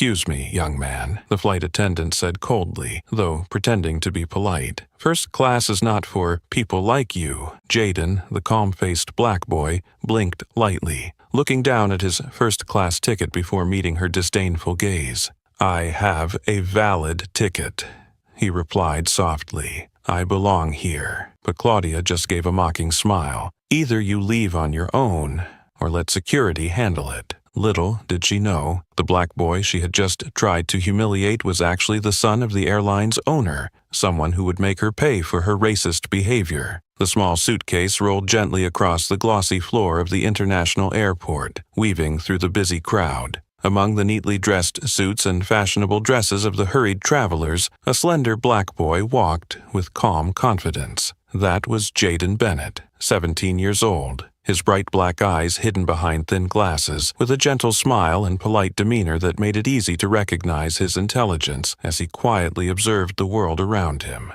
"Excuse me, young man," the flight attendant said coldly, though pretending to be polite. "First class is not for people like you." Jaden, the calm-faced black boy, blinked lightly, looking down at his first-class ticket before meeting her disdainful gaze. "I have a valid ticket," he replied softly. "I belong here." But Claudia just gave a mocking smile. "Either you leave on your own, or let security handle it." Little did she know, the black boy she had just tried to humiliate was actually the son of the airline's owner, someone who would make her pay for her racist behavior. The small suitcase rolled gently across the glossy floor of the international airport, weaving through the busy crowd. Among the neatly dressed suits and fashionable dresses of the hurried travelers, a slender black boy walked with calm confidence. That was Jaden Bennett, 17 years old, his bright black eyes hidden behind thin glasses, with a gentle smile and polite demeanor that made it easy to recognize his intelligence as he quietly observed the world around him.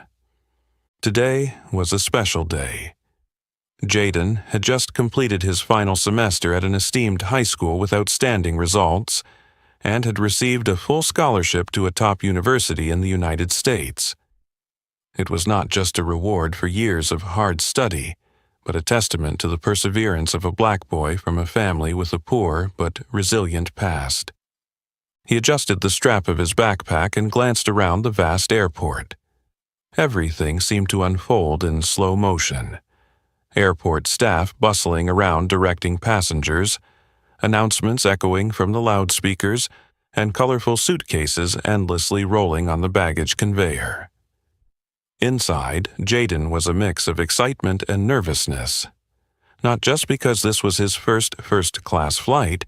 Today was a special day. Jaden had just completed his final semester at an esteemed high school with outstanding results and had received a full scholarship to a top university in the United States. It was not just a reward for years of hard study, but a testament to the perseverance of a black boy from a family with a poor but resilient past. He adjusted the strap of his backpack and glanced around the vast airport. Everything seemed to unfold in slow motion. Airport staff bustling around directing passengers, announcements echoing from the loudspeakers, and colorful suitcases endlessly rolling on the baggage conveyor. Inside, Jaden was a mix of excitement and nervousness, not just because this was his first-class flight,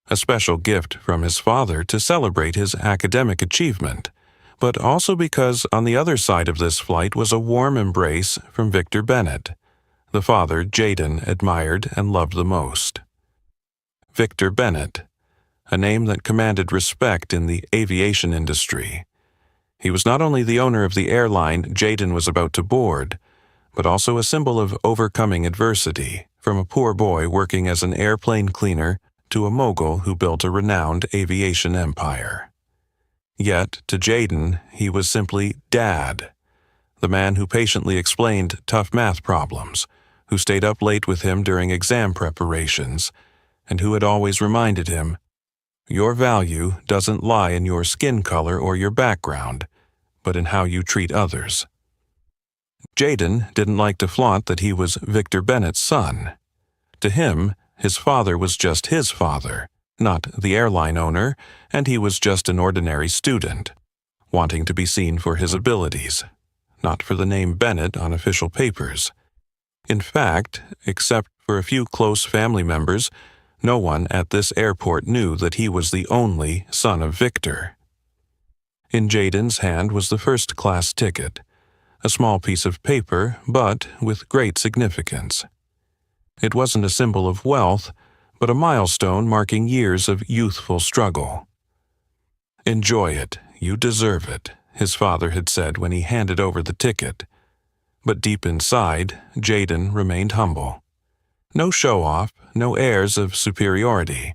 a special gift from his father to celebrate his academic achievement, but also because on the other side of this flight was a warm embrace from Victor Bennett, the father Jaden admired and loved the most. Victor Bennett, a name that commanded respect in the aviation industry. He was not only the owner of the airline Jaden was about to board, but also a symbol of overcoming adversity, from a poor boy working as an airplane cleaner to a mogul who built a renowned aviation empire. Yet, to Jaden, he was simply Dad, the man who patiently explained tough math problems, who stayed up late with him during exam preparations, and who had always reminded him, "Your value doesn't lie in your skin color or your background, but in how you treat others." Jaden didn't like to flaunt that he was Victor Bennett's son. To him, his father was just his father, not the airline owner, and he was just an ordinary student, wanting to be seen for his abilities, not for the name Bennett on official papers. In fact, except for a few close family members, no one at this airport knew that he was the only son of Victor. In Jaden's hand was the first-class ticket, a small piece of paper, but with great significance. It wasn't a symbol of wealth, but a milestone marking years of youthful struggle. "Enjoy it, you deserve it," his father had said when he handed over the ticket. But deep inside, Jaden remained humble. No show-off, no airs of superiority.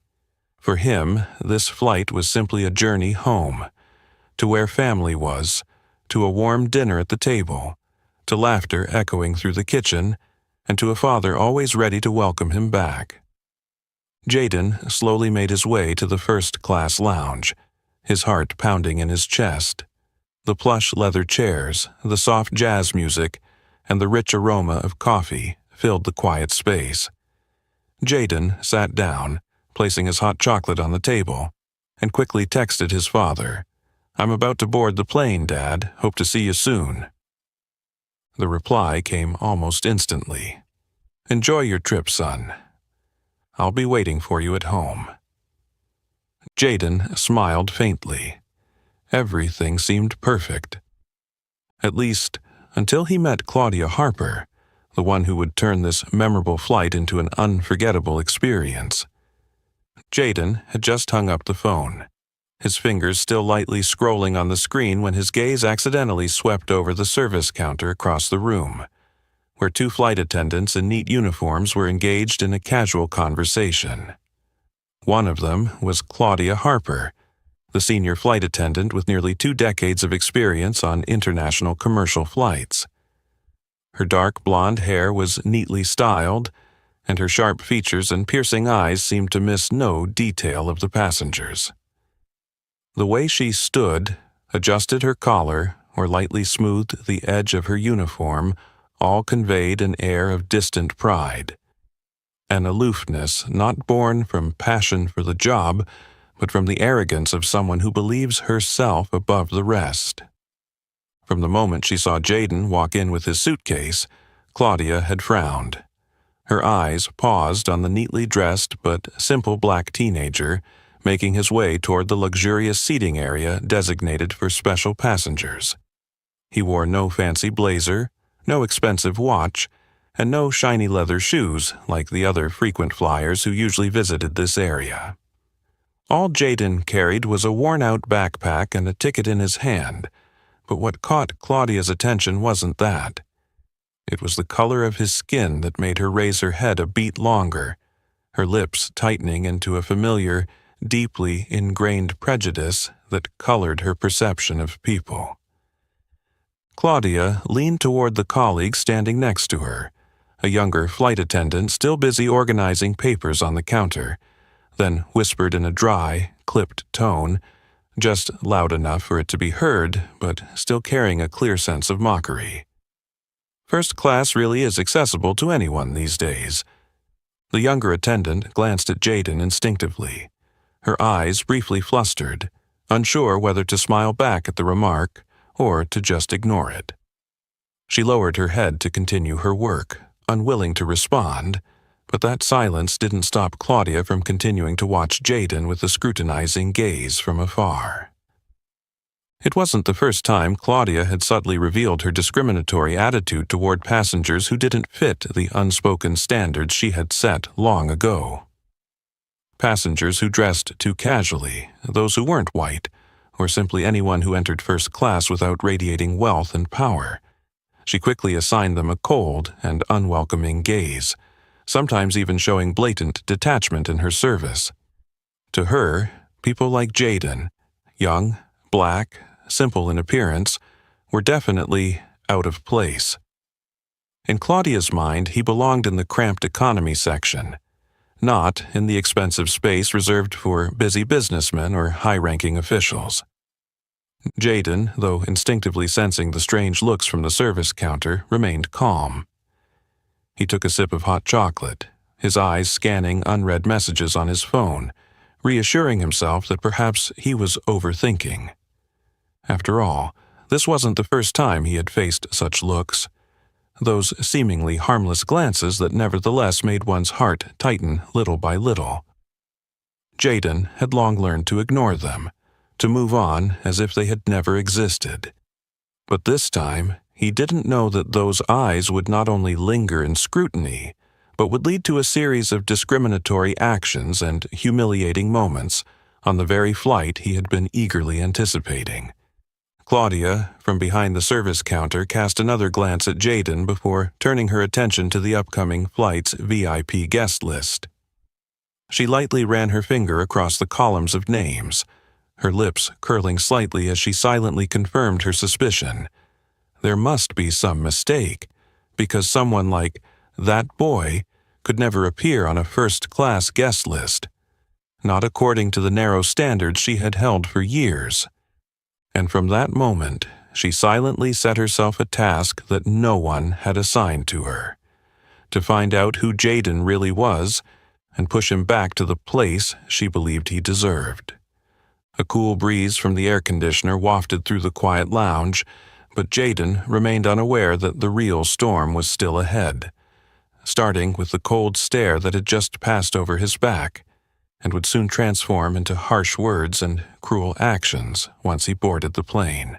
For him, this flight was simply a journey home, to where family was, to a warm dinner at the table, to laughter echoing through the kitchen, and to a father always ready to welcome him back. Jaden slowly made his way to the first-class lounge, his heart pounding in his chest. The plush leather chairs, the soft jazz music, and the rich aroma of coffee filled the quiet space. Jaden sat down, placing his hot chocolate on the table, and quickly texted his father, "I'm about to board the plane, Dad. Hope to see you soon." The reply came almost instantly. "Enjoy your trip, son. I'll be waiting for you at home." Jaden smiled faintly. Everything seemed perfect. At least, until he met Claudia Harper, the one who would turn this memorable flight into an unforgettable experience. Jaden had just hung up the phone, his fingers still lightly scrolling on the screen when his gaze accidentally swept over the service counter across the room, where two flight attendants in neat uniforms were engaged in a casual conversation. One of them was Claudia Harper, the senior flight attendant with nearly 2 decades of experience on international commercial flights. Her dark blonde hair was neatly styled, and her sharp features and piercing eyes seemed to miss no detail of the passengers. The way she stood, adjusted her collar, or lightly smoothed the edge of her uniform all conveyed an air of distant pride, an aloofness not born from passion for the job, but from the arrogance of someone who believes herself above the rest. From the moment she saw Jaden walk in with his suitcase, Claudia had frowned. Her eyes paused on the neatly dressed but simple black teenager, making his way toward the luxurious seating area designated for special passengers. He wore no fancy blazer, no expensive watch, and no shiny leather shoes like the other frequent flyers who usually visited this area. All Jaden carried was a worn-out backpack and a ticket in his hand, but what caught Claudia's attention wasn't that. It was the color of his skin that made her raise her head a beat longer, her lips tightening into a familiar, deeply ingrained prejudice that colored her perception of people. Claudia leaned toward the colleague standing next to her, a younger flight attendant still busy organizing papers on the counter, then whispered in a dry, clipped tone, just loud enough for it to be heard, but still carrying a clear sense of mockery. First class really is accessible to anyone these days. The younger attendant glanced at Jaden instinctively, her eyes briefly flustered, unsure whether to smile back at the remark or to just ignore it. She lowered her head to continue her work, unwilling to respond, but that silence didn't stop Claudia from continuing to watch Jaden with a scrutinizing gaze from afar. It wasn't the first time Claudia had subtly revealed her discriminatory attitude toward passengers who didn't fit the unspoken standards she had set long ago. Passengers who dressed too casually, those who weren't white, or simply anyone who entered first class without radiating wealth and power. She quickly assigned them a cold and unwelcoming gaze, sometimes even showing blatant detachment in her service. To her, people like Jaden, young, black, simple in appearance, were definitely out of place. In Claudia's mind, he belonged in the cramped economy section, not in the expensive space reserved for busy businessmen or high-ranking officials. Jaden, though instinctively sensing the strange looks from the service counter, remained calm. He took a sip of hot chocolate, his eyes scanning unread messages on his phone, reassuring himself that perhaps he was overthinking. After all, this wasn't the first time he had faced such looks, those seemingly harmless glances that nevertheless made one's heart tighten little by little. Jaden had long learned to ignore them, to move on as if they had never existed. But this time, he didn't know that those eyes would not only linger in scrutiny, but would lead to a series of discriminatory actions and humiliating moments on the very flight he had been eagerly anticipating. Claudia, from behind the service counter, cast another glance at Jaden before turning her attention to the upcoming flight's VIP guest list. She lightly ran her finger across the columns of names, her lips curling slightly as she silently confirmed her suspicion. There must be some mistake, because someone like that boy could never appear on a first-class guest list, not according to the narrow standards she had held for years. And from that moment, she silently set herself a task that no one had assigned to her, to find out who Jaden really was and push him back to the place she believed he deserved. A cool breeze from the air conditioner wafted through the quiet lounge, but Jaden remained unaware that the real storm was still ahead, starting with the cold stare that had just passed over his back, and would soon transform into harsh words and cruel actions once he boarded the plane.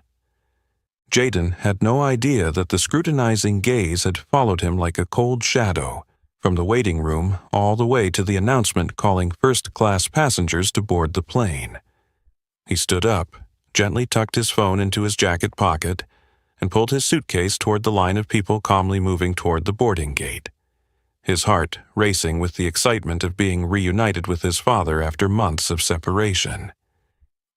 Jaden had no idea that the scrutinizing gaze had followed him like a cold shadow, from the waiting room all the way to the announcement calling first-class passengers to board the plane. He stood up, gently tucked his phone into his jacket pocket, and pulled his suitcase toward the line of people calmly moving toward the boarding gate, his heart racing with the excitement of being reunited with his father after months of separation.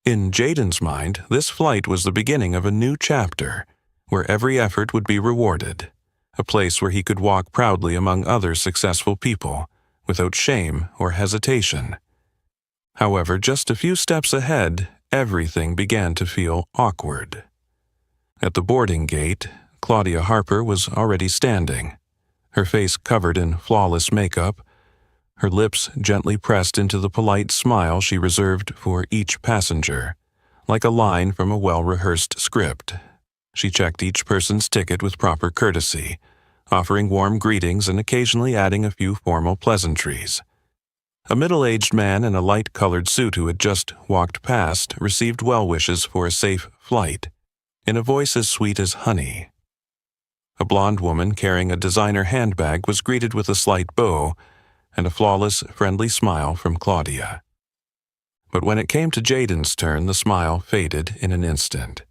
In Jaden's mind, this flight was the beginning of a new chapter, where every effort would be rewarded, a place where he could walk proudly among other successful people, without shame or hesitation. However, just a few steps ahead, everything began to feel awkward. At the boarding gate, Claudia Harper was already standing, her face covered in flawless makeup, her lips gently pressed into the polite smile she reserved for each passenger, like a line from a well-rehearsed script. She checked each person's ticket with proper courtesy, offering warm greetings and occasionally adding a few formal pleasantries. A middle-aged man in a light-colored suit who had just walked past received well wishes for a safe flight, in a voice as sweet as honey. A blonde woman carrying a designer handbag was greeted with a slight bow and a flawless, friendly smile from Claudia. But when it came to Jaden's turn, the smile faded in an instant.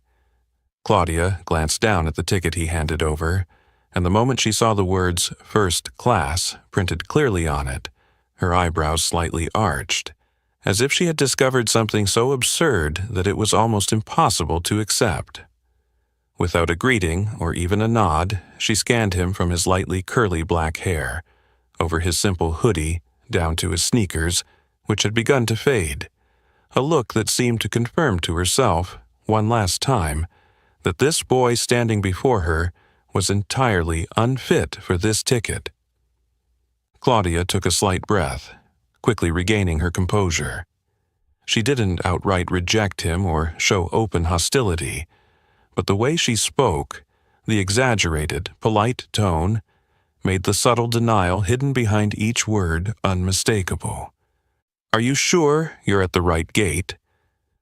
Claudia glanced down at the ticket he handed over, and the moment she saw the words "First Class" printed clearly on it, her eyebrows slightly arched, as if she had discovered something so absurd that it was almost impossible to accept. Without a greeting or even a nod, she scanned him from his lightly curly black hair, over his simple hoodie, down to his sneakers, which had begun to fade, a look that seemed to confirm to herself, one last time, that this boy standing before her was entirely unfit for this ticket. Claudia took a slight breath, quickly regaining her composure. She didn't outright reject him or show open hostility, but the way she spoke, the exaggerated, polite tone, made the subtle denial hidden behind each word unmistakable. "Are you sure you're at the right gate?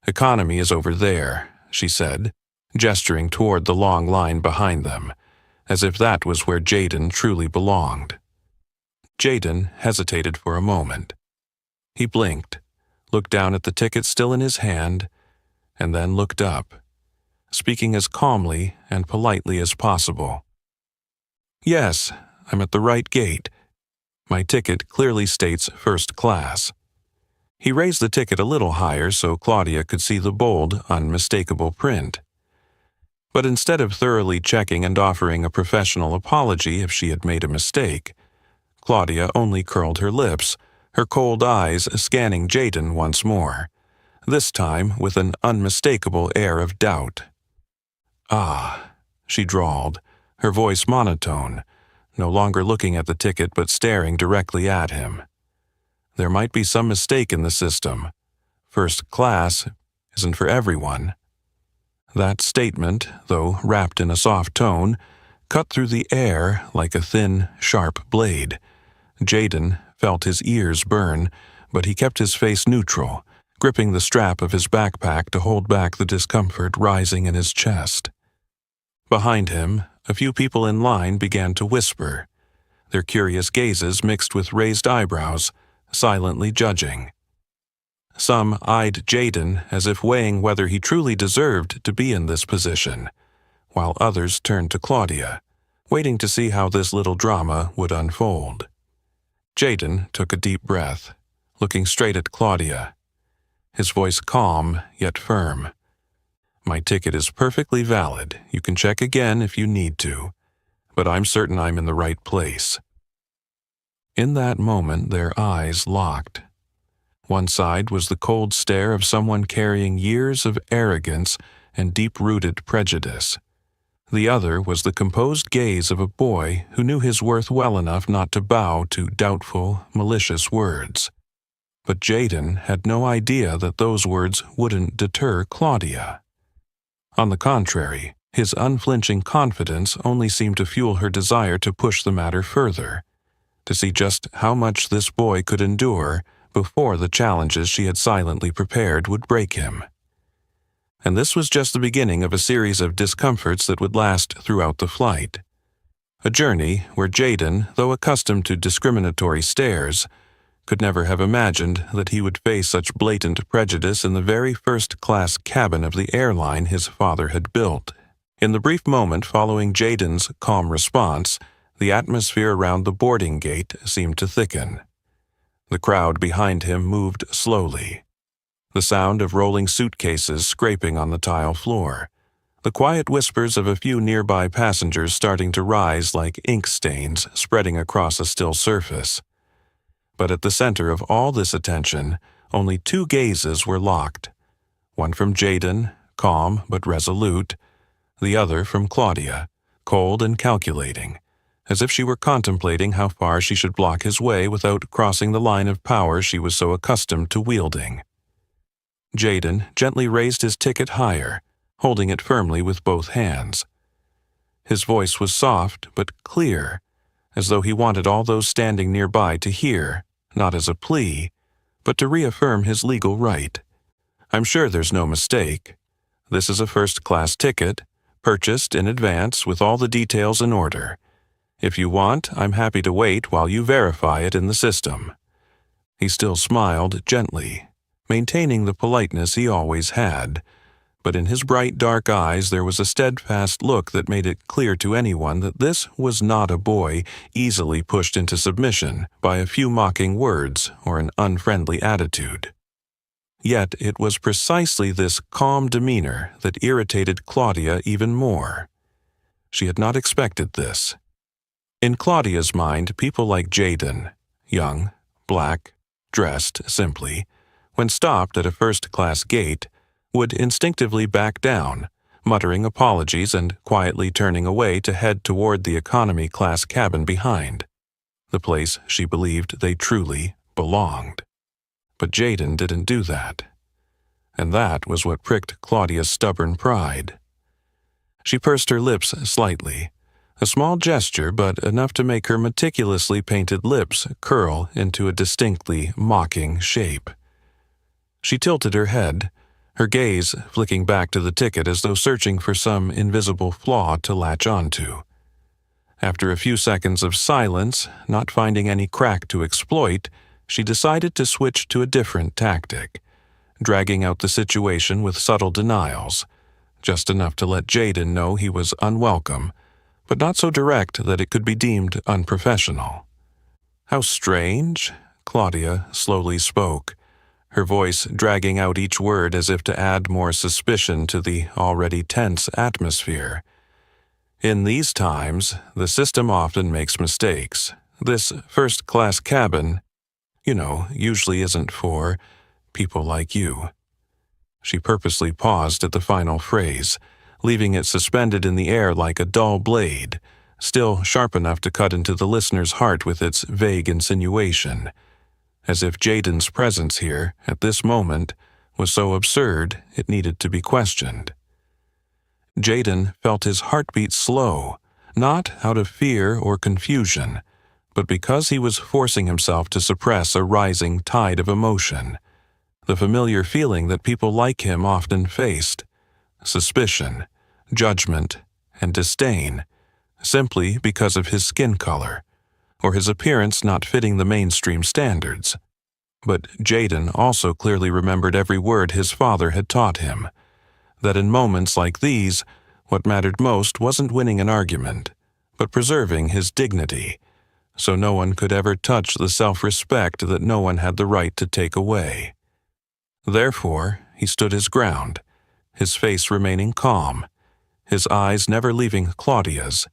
Economy is over there," she said, gesturing toward the long line behind them, as if that was where Jaden truly belonged. Jaden hesitated for a moment. He blinked, looked down at the ticket still in his hand, and then looked up, speaking as calmly and politely as possible. "Yes, I'm at the right gate. My ticket clearly states first class." He raised the ticket a little higher so Claudia could see the bold, unmistakable print. But instead of thoroughly checking and offering a professional apology if she had made a mistake, Claudia only curled her lips, her cold eyes scanning Jaden once more, this time with an unmistakable air of doubt. "Ah," she drawled, her voice monotone, no longer looking at the ticket but staring directly at him. "There might be some mistake in the system. First class isn't for everyone." That statement, though wrapped in a soft tone, cut through the air like a thin, sharp blade. Jaden felt his ears burn, but he kept his face neutral, gripping the strap of his backpack to hold back the discomfort rising in his chest. Behind him, a few people in line began to whisper, their curious gazes mixed with raised eyebrows, silently judging. Some eyed Jaden as if weighing whether he truly deserved to be in this position, while others turned to Claudia, waiting to see how this little drama would unfold. Jaden took a deep breath, looking straight at Claudia, his voice calm yet firm. "My ticket is perfectly valid. You can check again if you need to, but I'm certain I'm in the right place." In that moment, their eyes locked. One side was the cold stare of someone carrying years of arrogance and deep-rooted prejudice. The other was the composed gaze of a boy who knew his worth well enough not to bow to doubtful, malicious words. But Jaden had no idea that those words wouldn't deter Claudia. On the contrary, his unflinching confidence only seemed to fuel her desire to push the matter further, to see just how much this boy could endure before the challenges she had silently prepared would break him. And this was just the beginning of a series of discomforts that would last throughout the flight. A journey where Jaden, though accustomed to discriminatory stares, could never have imagined that he would face such blatant prejudice in the very first-class cabin of the airline his father had built. In the brief moment following Jaden's calm response, the atmosphere around the boarding gate seemed to thicken. The crowd behind him moved slowly. the sound of rolling suitcases scraping on the tile floor, the quiet whispers of a few nearby passengers starting to rise like ink stains spreading across a still surface. But at the center of all this attention, only two gazes were locked, one from Jaden, calm but resolute, the other from Claudia, cold and calculating, as if she were contemplating how far she should block his way without crossing the line of power she was so accustomed to wielding. Jaden gently raised his ticket higher, holding it firmly with both hands. His voice was soft but clear, as though he wanted all those standing nearby to hear, not as a plea, but to reaffirm his legal right. "I'm sure there's no mistake. This is a first-class ticket, purchased in advance with all the details in order. If you want, I'm happy to wait while you verify it in the system." He still smiled gently, maintaining the politeness he always had, but in his bright dark eyes there was a steadfast look that made it clear to anyone that this was not a boy easily pushed into submission by a few mocking words or an unfriendly attitude. Yet it was precisely this calm demeanor that irritated Claudia even more. She had not expected this. In Claudia's mind, people like Jaden, young, black, dressed simply, when stopped at a first-class gate, would instinctively back down, muttering apologies and quietly turning away to head toward the economy-class cabin behind, the place she believed they truly belonged. But Jaden didn't do that. And that was what pricked Claudia's stubborn pride. She pursed her lips slightly, a small gesture but enough to make her meticulously painted lips curl into a distinctly mocking shape. She tilted her head, her gaze flicking back to the ticket as though searching for some invisible flaw to latch onto. After a few seconds of silence, not finding any crack to exploit, she decided to switch to a different tactic, dragging out the situation with subtle denials, just enough to let Jaden know he was unwelcome, but not so direct that it could be deemed unprofessional. "How strange," Claudia slowly spoke, her voice dragging out each word as if to add more suspicion to the already tense atmosphere. "In these times, the system often makes mistakes. This first-class cabin, usually isn't for people like you." She purposely paused at the final phrase, leaving it suspended in the air like a dull blade, still sharp enough to cut into the listener's heart with its vague insinuation, as if Jaden's presence here, at this moment, was so absurd it needed to be questioned. Jaden felt his heartbeat slow, not out of fear or confusion, but because he was forcing himself to suppress a rising tide of emotion, the familiar feeling that people like him often faced: suspicion, judgment, and disdain, simply because of his skin color, or his appearance not fitting the mainstream standards. But Jaden also clearly remembered every word his father had taught him, that in moments like these, what mattered most wasn't winning an argument, but preserving his dignity, so no one could ever touch the self-respect that no one had the right to take away. Therefore, he stood his ground, his face remaining calm, his eyes never leaving Claudia's,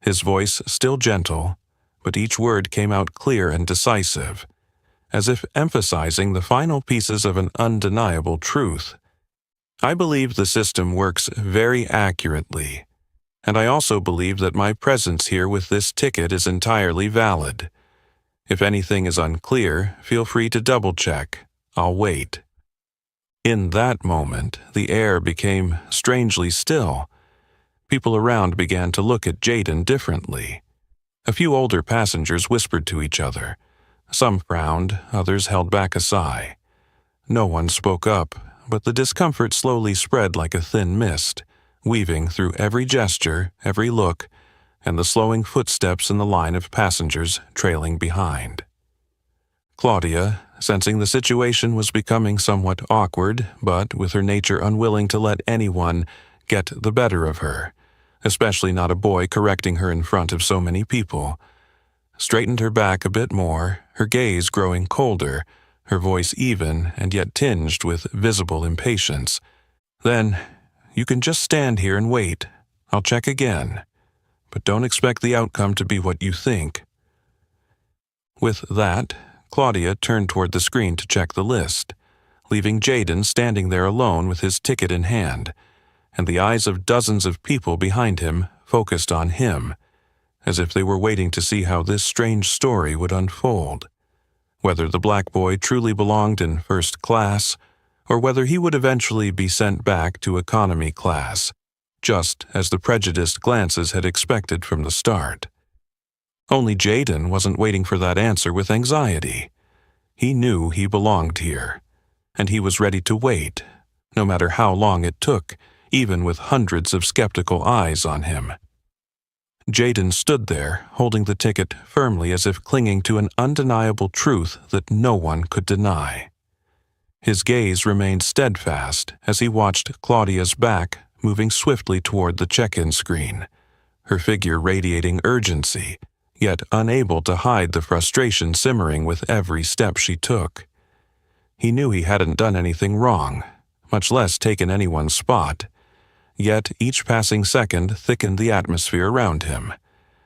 his voice still gentle, but each word came out clear and decisive, as if emphasizing the final pieces of an undeniable truth. "I believe the system works very accurately, and I also believe that my presence here with this ticket is entirely valid. If anything is unclear, feel free to double-check. I'll wait." In that moment, the air became strangely still. People around began to look at Jaden differently. A few older passengers whispered to each other. Some frowned, others held back a sigh. No one spoke up, but the discomfort slowly spread like a thin mist, weaving through every gesture, every look, and the slowing footsteps in the line of passengers trailing behind. Claudia, sensing the situation was becoming somewhat awkward, but with her nature unwilling to let anyone get the better of her, especially not a boy correcting her in front of so many people, straightened her back a bit more, her gaze growing colder, her voice even and yet tinged with visible impatience. "Then, you can just stand here and wait. I'll check again. But don't expect the outcome to be what you think." With that, Claudia turned toward the screen to check the list, leaving Jaden standing there alone with his ticket in hand, and the eyes of dozens of people behind him focused on him, as if they were waiting to see how this strange story would unfold. Whether the black boy truly belonged in first class, or whether he would eventually be sent back to economy class, just as the prejudiced glances had expected from the start. Only Jaden wasn't waiting for that answer with anxiety. He knew he belonged here, and he was ready to wait, no matter how long it took, even with hundreds of skeptical eyes on him. Jaden stood there, holding the ticket firmly as if clinging to an undeniable truth that no one could deny. His gaze remained steadfast as he watched Claudia's back moving swiftly toward the check-in screen, her figure radiating urgency, yet unable to hide the frustration simmering with every step she took. He knew he hadn't done anything wrong, much less taken anyone's spot, yet each passing second thickened the atmosphere around him,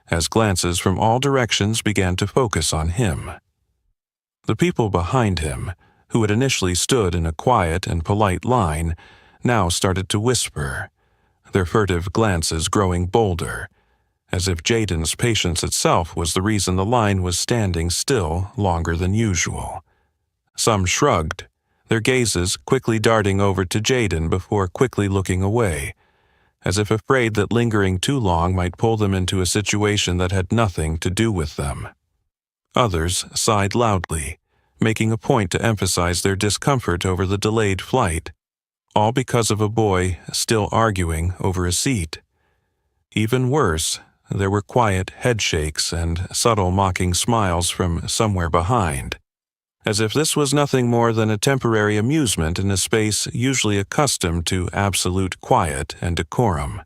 as glances from all directions began to focus on him. The people behind him, who had initially stood in a quiet and polite line, now started to whisper, their furtive glances growing bolder, as if Jaden's patience itself was the reason the line was standing still longer than usual. Some shrugged, their gazes quickly darting over to Jaden before quickly looking away, as if afraid that lingering too long might pull them into a situation that had nothing to do with them. Others sighed loudly, making a point to emphasize their discomfort over the delayed flight, all because of a boy still arguing over a seat. Even worse, there were quiet headshakes and subtle mocking smiles from somewhere behind, as if this was nothing more than a temporary amusement in a space usually accustomed to absolute quiet and decorum.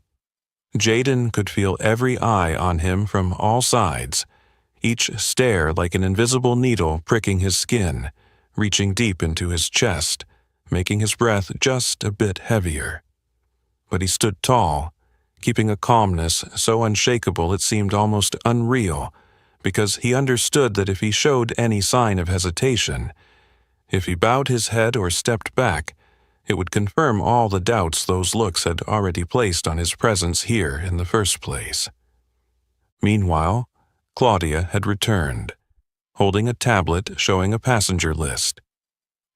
Jaden could feel every eye on him from all sides, each stare like an invisible needle pricking his skin, reaching deep into his chest, making his breath just a bit heavier. But he stood tall, keeping a calmness so unshakable it seemed almost unreal, because he understood that if he showed any sign of hesitation, if he bowed his head or stepped back, it would confirm all the doubts those looks had already placed on his presence here in the first place. Meanwhile, Claudia had returned, holding a tablet showing a passenger list,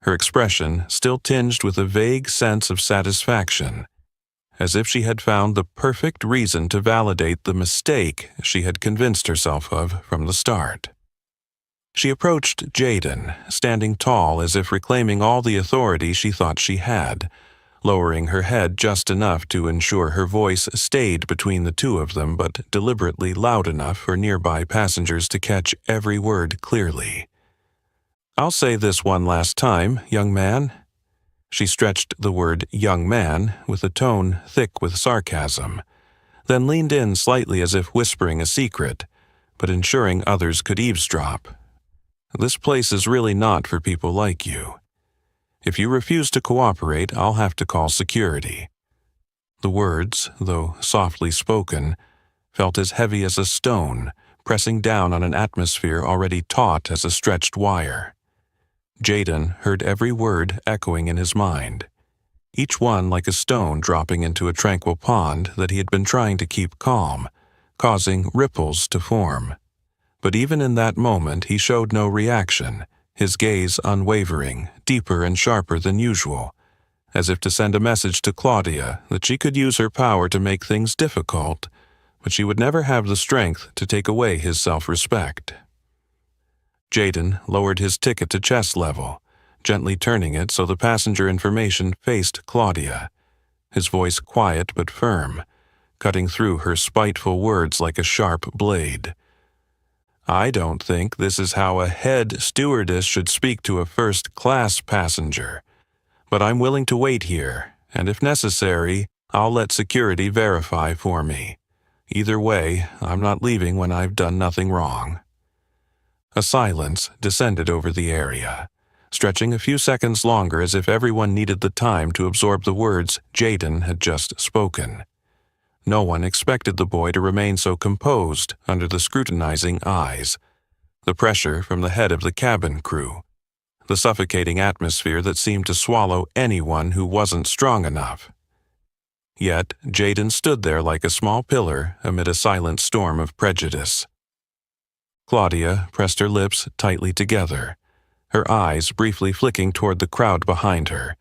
her expression still tinged with a vague sense of satisfaction, as if she had found the perfect reason to validate the mistake she had convinced herself of from the start. She approached Jaden, standing tall as if reclaiming all the authority she thought she had, lowering her head just enough to ensure her voice stayed between the two of them but deliberately loud enough for nearby passengers to catch every word clearly. "I'll say this one last time, young man." She stretched the word young man with a tone thick with sarcasm, then leaned in slightly as if whispering a secret, but ensuring others could eavesdrop. "This place is really not for people like you. If you refuse to cooperate, I'll have to call security." The words, though softly spoken, felt as heavy as a stone, pressing down on an atmosphere already taut as a stretched wire. Jaden heard every word echoing in his mind, each one like a stone dropping into a tranquil pond that he had been trying to keep calm, causing ripples to form. But even in that moment he showed no reaction, his gaze unwavering, deeper and sharper than usual, as if to send a message to Claudia that she could use her power to make things difficult, but she would never have the strength to take away his self-respect. Jaden lowered his ticket to chest level, gently turning it so the passenger information faced Claudia, his voice quiet but firm, cutting through her spiteful words like a sharp blade. "I don't think this is how a head stewardess should speak to a first-class passenger, but I'm willing to wait here, and if necessary, I'll let security verify for me. Either way, I'm not leaving when I've done nothing wrong." A silence descended over the area, stretching a few seconds longer as if everyone needed the time to absorb the words Jaden had just spoken. No one expected the boy to remain so composed under the scrutinizing eyes. The pressure from the head of the cabin crew, the suffocating atmosphere that seemed to swallow anyone who wasn't strong enough. Yet Jaden stood there like a small pillar amid a silent storm of prejudice. Claudia pressed her lips tightly together, her eyes briefly flicking toward the crowd behind her,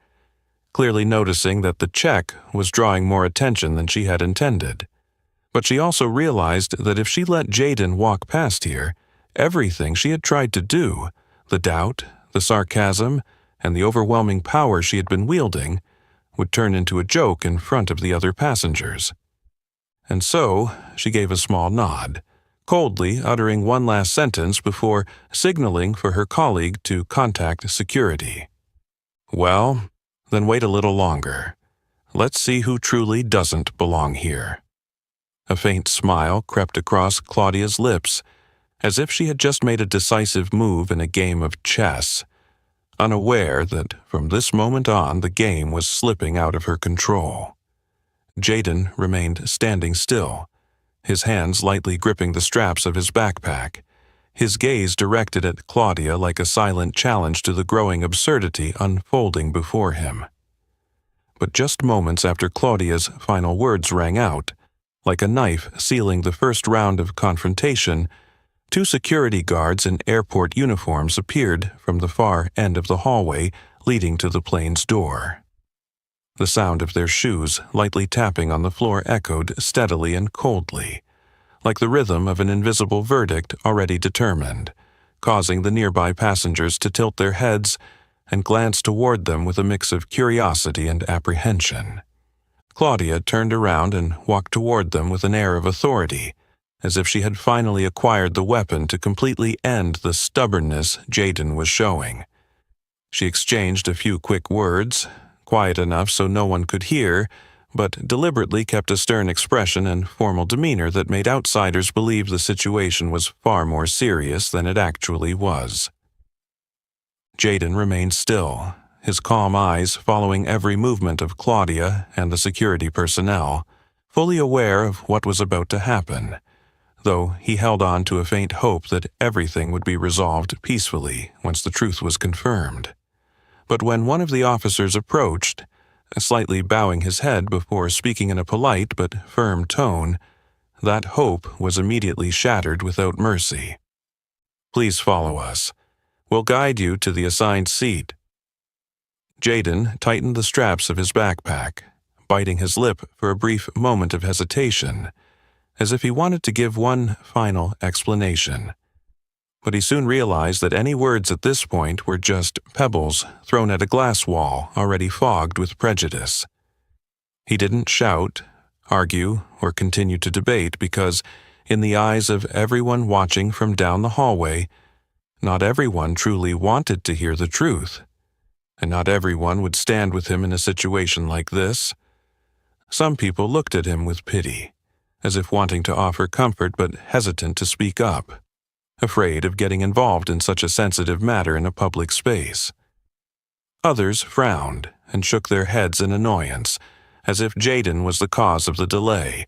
clearly noticing that the check was drawing more attention than she had intended. But she also realized that if she let Jaden walk past here, everything she had tried to do, the doubt, the sarcasm, and the overwhelming power she had been wielding, would turn into a joke in front of the other passengers. And so she gave a small nod, coldly uttering one last sentence before signaling for her colleague to contact security. Well, then wait a little longer. Let's see who truly doesn't belong here. A faint smile crept across Claudia's lips, as if she had just made a decisive move in a game of chess, unaware that from this moment on the game was slipping out of her control. Jaden remained standing still, his hands lightly gripping the straps of his backpack, his gaze directed at Claudia like a silent challenge to the growing absurdity unfolding before him. But just moments after Claudia's final words rang out, like a knife sealing the first round of confrontation, 2 security guards in airport uniforms appeared from the far end of the hallway leading to the plane's door. The sound of their shoes lightly tapping on the floor echoed steadily and coldly, like the rhythm of an invisible verdict already determined, causing the nearby passengers to tilt their heads and glance toward them with a mix of curiosity and apprehension. Claudia turned around and walked toward them with an air of authority, as if she had finally acquired the weapon to completely end the stubbornness Jaden was showing. She exchanged a few quick words, quiet enough so no one could hear, but deliberately kept a stern expression and formal demeanor that made outsiders believe the situation was far more serious than it actually was. Jaden remained still, his calm eyes following every movement of Claudia and the security personnel, fully aware of what was about to happen, though he held on to a faint hope that everything would be resolved peacefully once the truth was confirmed. But when one of the officers approached, slightly bowing his head before speaking in a polite but firm tone, that hope was immediately shattered without mercy. "Please follow us. We'll guide you to the assigned seat." Jaden tightened the straps of his backpack, biting his lip for a brief moment of hesitation, as if he wanted to give one final explanation. But he soon realized that any words at this point were just pebbles thrown at a glass wall already fogged with prejudice. He didn't shout, argue, or continue to debate because, in the eyes of everyone watching from down the hallway, not everyone truly wanted to hear the truth, and not everyone would stand with him in a situation like this. Some people looked at him with pity, as if wanting to offer comfort but hesitant to speak up, afraid of getting involved in such a sensitive matter in a public space. Others frowned and shook their heads in annoyance, as if Jaden was the cause of the delay,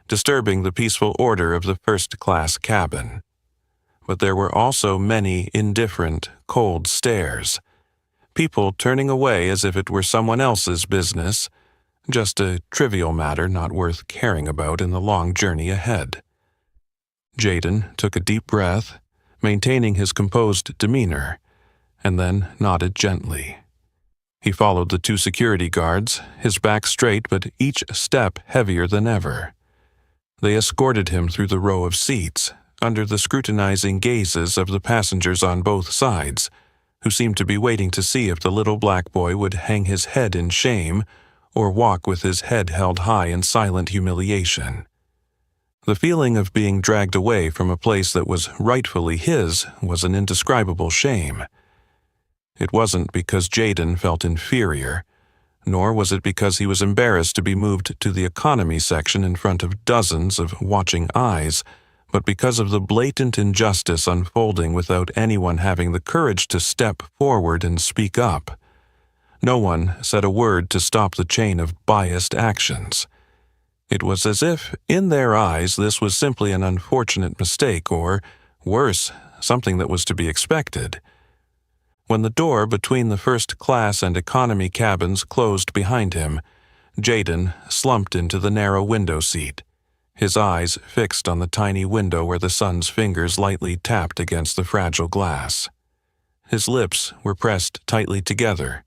disturbing the peaceful order of the first-class cabin. But there were also many indifferent, cold stares, people turning away as if it were someone else's business, just a trivial matter not worth caring about in the long journey ahead. Jaden took a deep breath, maintaining his composed demeanor, and then nodded gently. He followed the 2 security guards, his back straight but each step heavier than ever. They escorted him through the row of seats, under the scrutinizing gazes of the passengers on both sides, who seemed to be waiting to see if the little black boy would hang his head in shame or walk with his head held high in silent humiliation. The feeling of being dragged away from a place that was rightfully his was an indescribable shame. It wasn't because Jaden felt inferior, nor was it because he was embarrassed to be moved to the economy section in front of dozens of watching eyes, but because of the blatant injustice unfolding without anyone having the courage to step forward and speak up. No one said a word to stop the chain of biased actions. It was as if, in their eyes, this was simply an unfortunate mistake or, worse, something that was to be expected. When the door between the first class and economy cabins closed behind him, Jaden slumped into the narrow window seat, his eyes fixed on the tiny window where the sun's fingers lightly tapped against the fragile glass. His lips were pressed tightly together,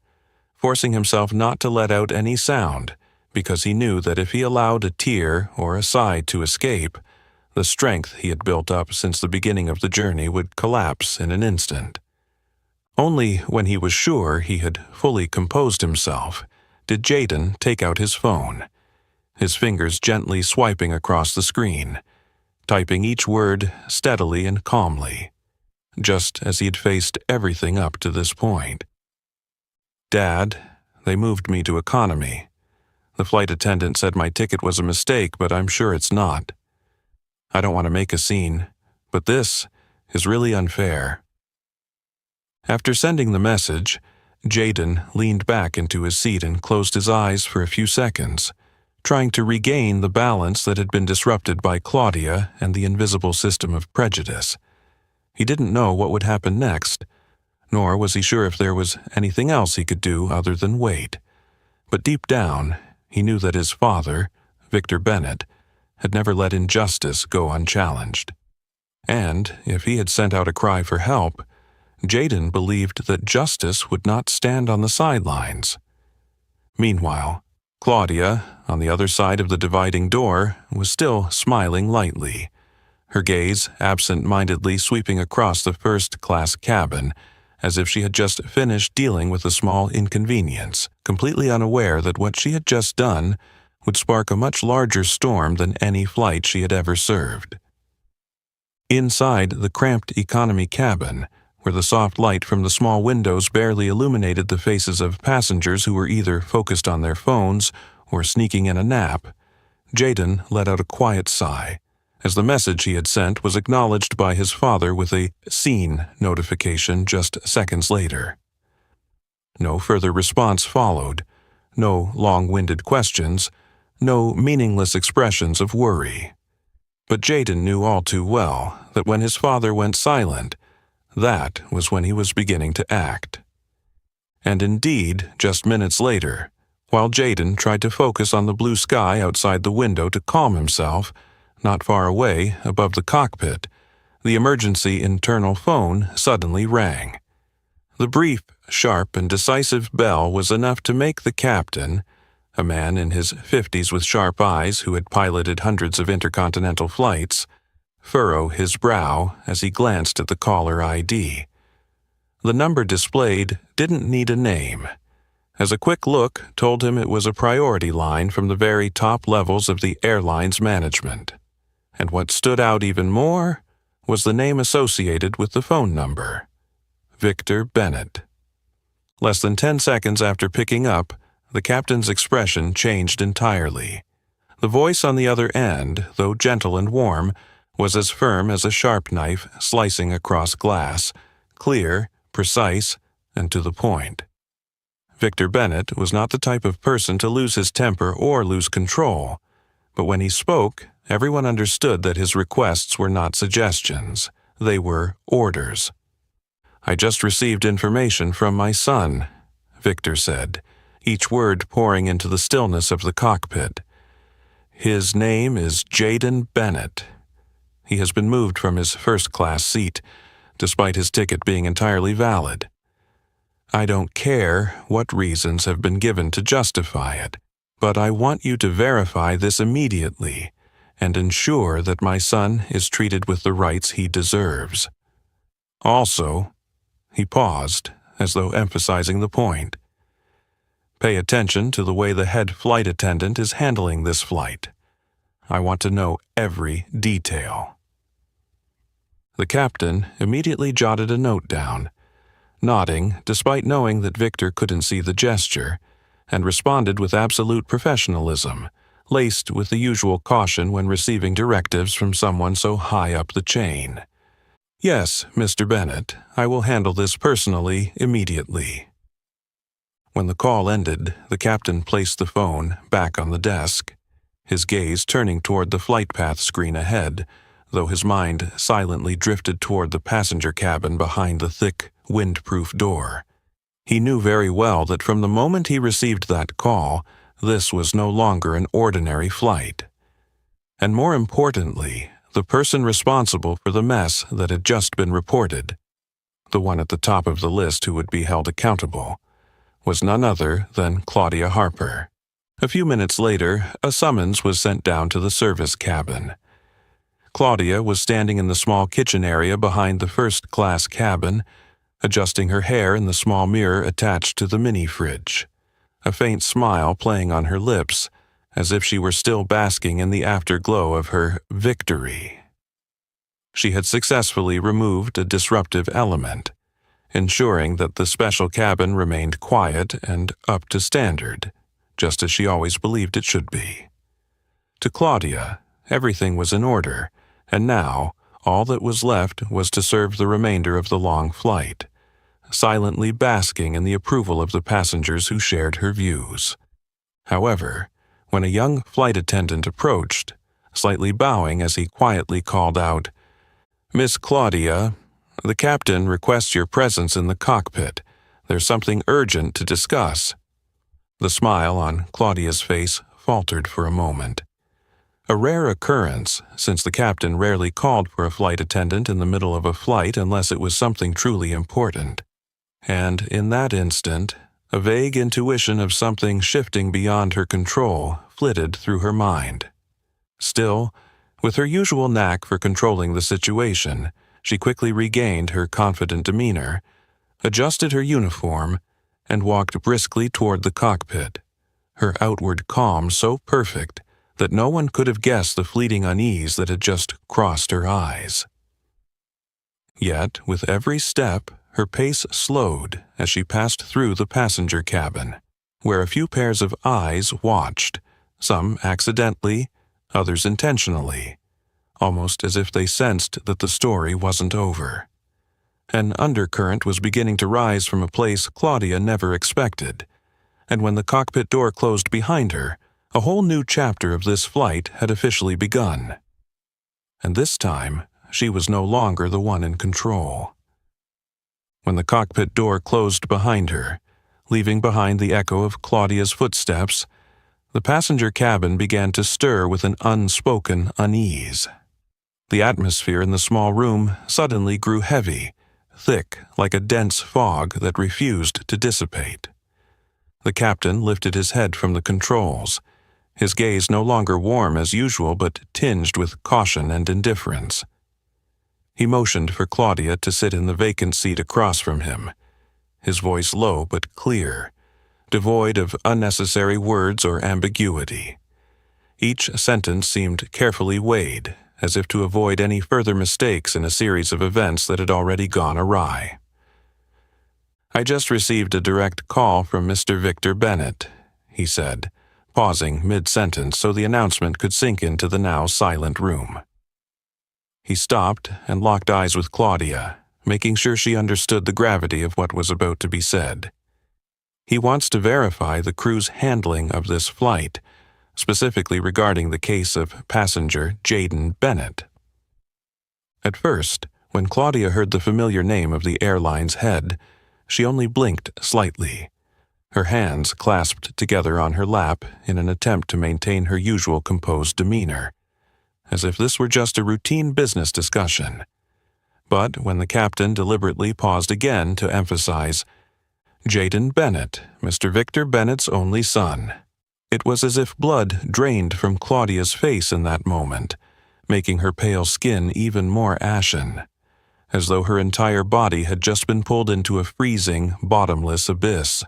forcing himself not to let out any sound, because he knew that if he allowed a tear or a sigh to escape, the strength he had built up since the beginning of the journey would collapse in an instant. Only when he was sure he had fully composed himself did Jaden take out his phone, his fingers gently swiping across the screen, typing each word steadily and calmly, just as he had faced everything up to this point. "Dad, they moved me to economy. The flight attendant said my ticket was a mistake, but I'm sure it's not. I don't want to make a scene, but this is really unfair." After sending the message, Jaden leaned back into his seat and closed his eyes for a few seconds, trying to regain the balance that had been disrupted by Claudia and the invisible system of prejudice. He didn't know what would happen next, nor was he sure if there was anything else he could do other than wait. But deep down, he knew that his father, Victor Bennett, had never let injustice go unchallenged. And if he had sent out a cry for help, Jaden believed that justice would not stand on the sidelines. Meanwhile, Claudia, on the other side of the dividing door, was still smiling lightly, her gaze absent-mindedly sweeping across the first-class cabin, as if she had just finished dealing with a small inconvenience, completely unaware that what she had just done would spark a much larger storm than any flight she had ever served. Inside the cramped economy cabin, where the soft light from the small windows barely illuminated the faces of passengers who were either focused on their phones or sneaking in a nap, Jaden let out a quiet sigh, as the message he had sent was acknowledged by his father with a "seen" notification just seconds later. No further response followed, no long-winded questions, no meaningless expressions of worry. But Jaden knew all too well that when his father went silent, that was when he was beginning to act. And indeed, just minutes later, while Jaden tried to focus on the blue sky outside the window to calm himself, not far away, above the cockpit, the emergency internal phone suddenly rang. The brief, sharp, and decisive bell was enough to make the captain, a man in his 50s with sharp eyes who had piloted hundreds of intercontinental flights, furrow his brow as he glanced at the caller ID. The number displayed didn't need a name, as a quick look told him it was a priority line from the very top levels of the airline's management. And what stood out even more was the name associated with the phone number: Victor Bennett. Less than 10 seconds after picking up, the captain's expression changed entirely. The voice on the other end, though gentle and warm, was as firm as a sharp knife slicing across glass, clear, precise, and to the point. Victor Bennett was not the type of person to lose his temper or lose control, but when he spoke, everyone understood that his requests were not suggestions, they were orders. "I just received information from my son," Victor said, each word pouring into the stillness of the cockpit. "His name is Jaden Bennett. He has been moved from his first-class seat, despite his ticket being entirely valid. I don't care what reasons have been given to justify it, but I want you to verify this immediately and ensure that my son is treated with the rights he deserves. Also," he paused, as though emphasizing the point, "pay attention to the way the head flight attendant is handling this flight. I want to know every detail." The captain immediately jotted a note down, nodding despite knowing that Victor couldn't see the gesture, and responded with absolute professionalism, laced with the usual caution when receiving directives from someone so high up the chain. "Yes, Mr. Bennett, I will handle this personally immediately." When the call ended, the captain placed the phone back on the desk, his gaze turning toward the flight path screen ahead, though his mind silently drifted toward the passenger cabin behind the thick, wind-proof door. He knew very well that from the moment he received that call, this was no longer an ordinary flight. And more importantly, the person responsible for the mess that had just been reported, the one at the top of the list who would be held accountable, was none other than Claudia Harper. A few minutes later, a summons was sent down to the service cabin. Claudia was standing in the small kitchen area behind the first-class cabin, adjusting her hair in the small mirror attached to the mini-fridge, a faint smile playing on her lips, as if she were still basking in the afterglow of her victory. She had successfully removed a disruptive element, ensuring that the special cabin remained quiet and up to standard, just as she always believed it should be. To Claudia, everything was in order, and now all that was left was to serve the remainder of the long flight, silently basking in the approval of the passengers who shared her views. However, when a young flight attendant approached, slightly bowing as he quietly called out, "Miss Claudia, the captain requests your presence in the cockpit. There's something urgent to discuss." The smile on Claudia's face faltered for a moment. A rare occurrence, since the captain rarely called for a flight attendant in the middle of a flight unless it was something truly important. And in that instant, a vague intuition of something shifting beyond her control flitted through her mind. Still, with her usual knack for controlling the situation, she quickly regained her confident demeanor, adjusted her uniform, and walked briskly toward the cockpit, her outward calm so perfect that no one could have guessed the fleeting unease that had just crossed her eyes. Yet, with every step, her pace slowed as she passed through the passenger cabin, where a few pairs of eyes watched, some accidentally, others intentionally, almost as if they sensed that the story wasn't over. An undercurrent was beginning to rise from a place Claudia never expected, and when the cockpit door closed behind her, a whole new chapter of this flight had officially begun. And this time, she was no longer the one in control. When the cockpit door closed behind her, leaving behind the echo of Claudia's footsteps, the passenger cabin began to stir with an unspoken unease. The atmosphere in the small room suddenly grew heavy, thick like a dense fog that refused to dissipate. The captain lifted his head from the controls, his gaze no longer warm as usual but tinged with caution and indifference. He motioned for Claudia to sit in the vacant seat across from him, his voice low but clear, devoid of unnecessary words or ambiguity. Each sentence seemed carefully weighed, as if to avoid any further mistakes in a series of events that had already gone awry. "I just received a direct call from Mr. Victor Bennett," he said, pausing mid-sentence so the announcement could sink into the now silent room. He stopped and locked eyes with Claudia, making sure she understood the gravity of what was about to be said. He wants to verify the crew's handling of this flight, specifically regarding the case of passenger Jaden Bennett. At first, when Claudia heard the familiar name of the airline's head, she only blinked slightly, her hands clasped together on her lap in an attempt to maintain her usual composed demeanor, as if this were just a routine business discussion. But when the captain deliberately paused again to emphasize, "Jaden Bennett, Mr. Victor Bennett's only son," it was as if blood drained from Claudia's face in that moment, making her pale skin even more ashen, as though her entire body had just been pulled into a freezing, bottomless abyss.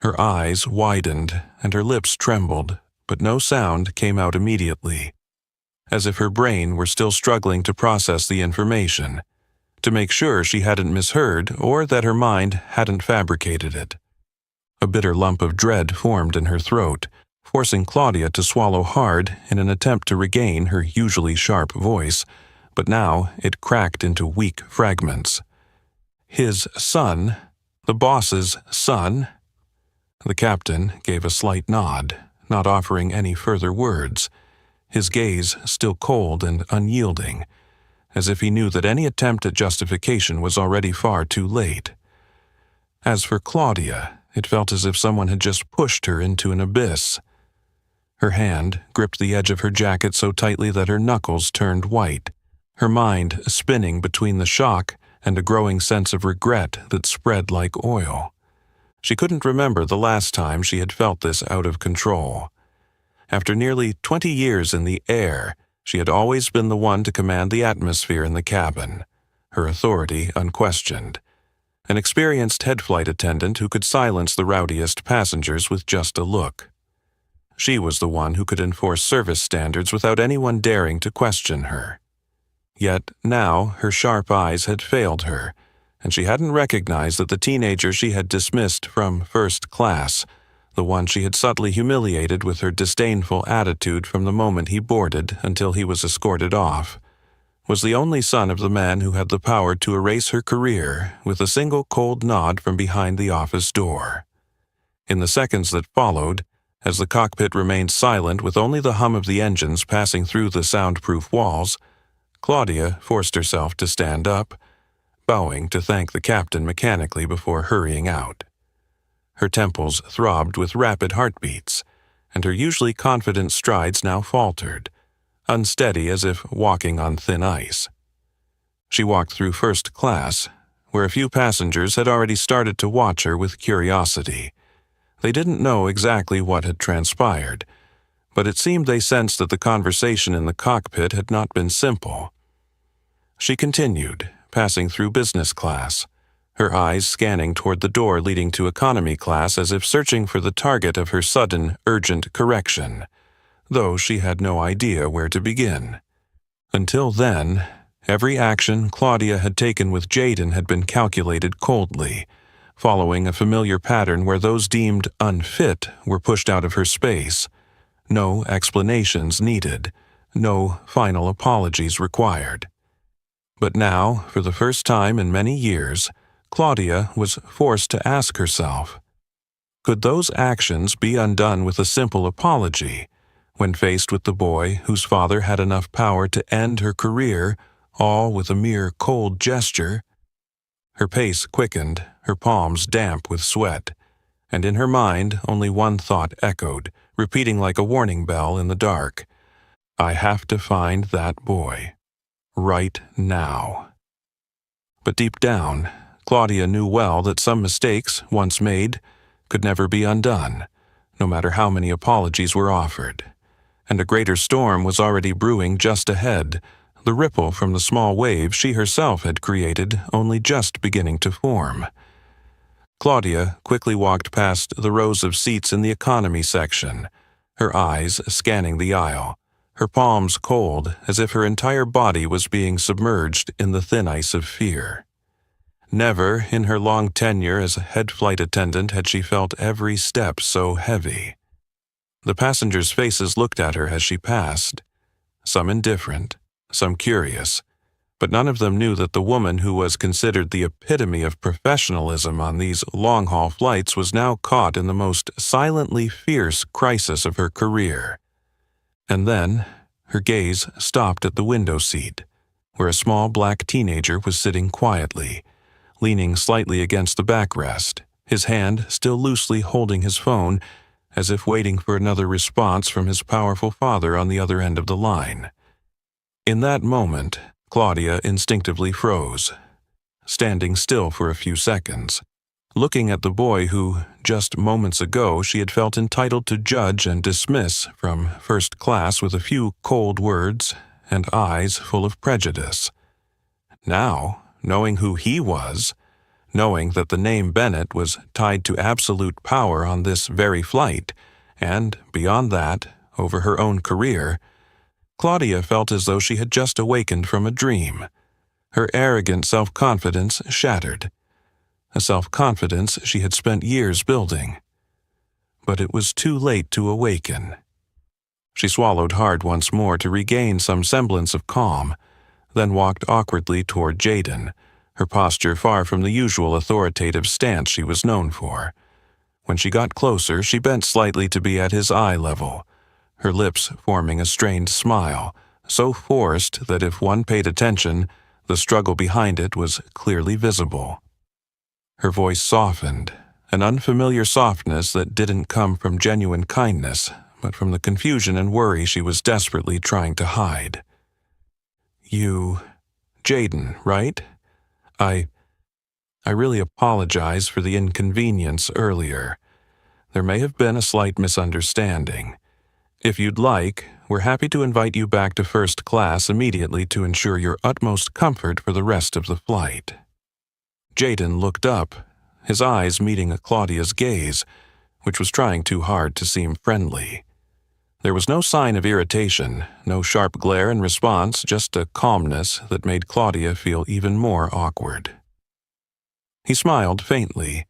Her eyes widened and her lips trembled, but no sound came out immediately, as if her brain were still struggling to process the information, to make sure she hadn't misheard or that her mind hadn't fabricated it. A bitter lump of dread formed in her throat, forcing Claudia to swallow hard in an attempt to regain her usually sharp voice, but now it cracked into weak fragments. His son? The boss's son? The captain gave a slight nod, not offering any further words, his gaze still cold and unyielding, as if he knew that any attempt at justification was already far too late. As for Claudia, it felt as if someone had just pushed her into an abyss. Her hand gripped the edge of her jacket so tightly that her knuckles turned white, her mind spinning between the shock and a growing sense of regret that spread like oil. She couldn't remember the last time she had felt this out of control. After nearly 20 years in the air, she had always been the one to command the atmosphere in the cabin, her authority unquestioned. An experienced head flight attendant who could silence the rowdiest passengers with just a look. She was the one who could enforce service standards without anyone daring to question her. Yet now her sharp eyes had failed her, and she hadn't recognized that the teenager she had dismissed from first class, the one she had subtly humiliated with her disdainful attitude from the moment he boarded until he was escorted off, was the only son of the man who had the power to erase her career with a single cold nod from behind the office door. In the seconds that followed, as the cockpit remained silent with only the hum of the engines passing through the soundproof walls, Claudia forced herself to stand up, bowing to thank the captain mechanically before hurrying out. Her temples throbbed with rapid heartbeats, and her usually confident strides now faltered, unsteady as if walking on thin ice. She walked through first class, where a few passengers had already started to watch her with curiosity. They didn't know exactly what had transpired, but it seemed they sensed that the conversation in the cockpit had not been simple. She continued, passing through business class, her eyes scanning toward the door leading to economy class as if searching for the target of her sudden, urgent correction, though she had no idea where to begin. Until then, every action Claudia had taken with Jaden had been calculated coldly, following a familiar pattern where those deemed unfit were pushed out of her space. No explanations needed, no final apologies required. But now, for the first time in many years, Claudia was forced to ask herself, could those actions be undone with a simple apology, when faced with the boy whose father had enough power to end her career, all with a mere cold gesture? Her pace quickened, her palms damp with sweat, and in her mind only one thought echoed, repeating like a warning bell in the dark. I have to find that boy. Right now. But deep down, Claudia knew well that some mistakes, once made, could never be undone, no matter how many apologies were offered. And a greater storm was already brewing just ahead, the ripple from the small wave she herself had created only just beginning to form. Claudia quickly walked past the rows of seats in the economy section, her eyes scanning the aisle, her palms cold as if her entire body was being submerged in the thin ice of fear. Never in her long tenure as a head flight attendant had she felt every step so heavy. The passengers' faces looked at her as she passed, some indifferent, some curious, but none of them knew that the woman who was considered the epitome of professionalism on these long-haul flights was now caught in the most silently fierce crisis of her career. And then, her gaze stopped at the window seat, where a small black teenager was sitting quietly, leaning slightly against the backrest, his hand still loosely holding his phone, as if waiting for another response from his powerful father on the other end of the line. In that moment, Claudia instinctively froze, standing still for a few seconds, looking at the boy who, just moments ago, she had felt entitled to judge and dismiss from first class with a few cold words and eyes full of prejudice. Now, knowing who he was, knowing that the name Bennett was tied to absolute power on this very flight, and, beyond that, over her own career, Claudia felt as though she had just awakened from a dream, her arrogant self-confidence shattered. A self-confidence she had spent years building. but it was too late to awaken. She swallowed hard once more to regain some semblance of calm, then walked awkwardly toward Jaden, her posture far from the usual authoritative stance she was known for. When she got closer, she bent slightly to be at his eye level, her lips forming a strained smile, so forced that if one paid attention, the struggle behind it was clearly visible. Her voice softened, an unfamiliar softness that didn't come from genuine kindness, but from the confusion and worry she was desperately trying to hide. "You, Jaden, right? I really apologize for the inconvenience earlier. There may have been a slight misunderstanding. If you'd like, we're happy to invite you back to first class immediately to ensure your utmost comfort for the rest of the flight." Jaden looked up, his eyes meeting Claudia's gaze, which was trying too hard to seem friendly. There was no sign of irritation, no sharp glare in response, just a calmness that made Claudia feel even more awkward. He smiled faintly,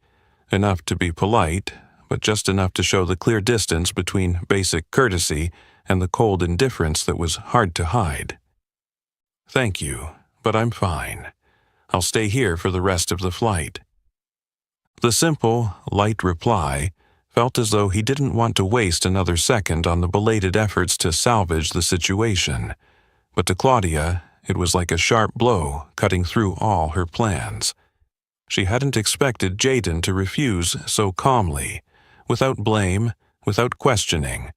enough to be polite, but just enough to show the clear distance between basic courtesy and the cold indifference that was hard to hide. "Thank you, but I'm fine. I'll stay here for the rest of the flight." The simple, light reply felt as though he didn't want to waste another second on the belated efforts to salvage the situation, but to Claudia, it was like a sharp blow cutting through all her plans. She hadn't expected Jaden to refuse so calmly, without blame, without questioning,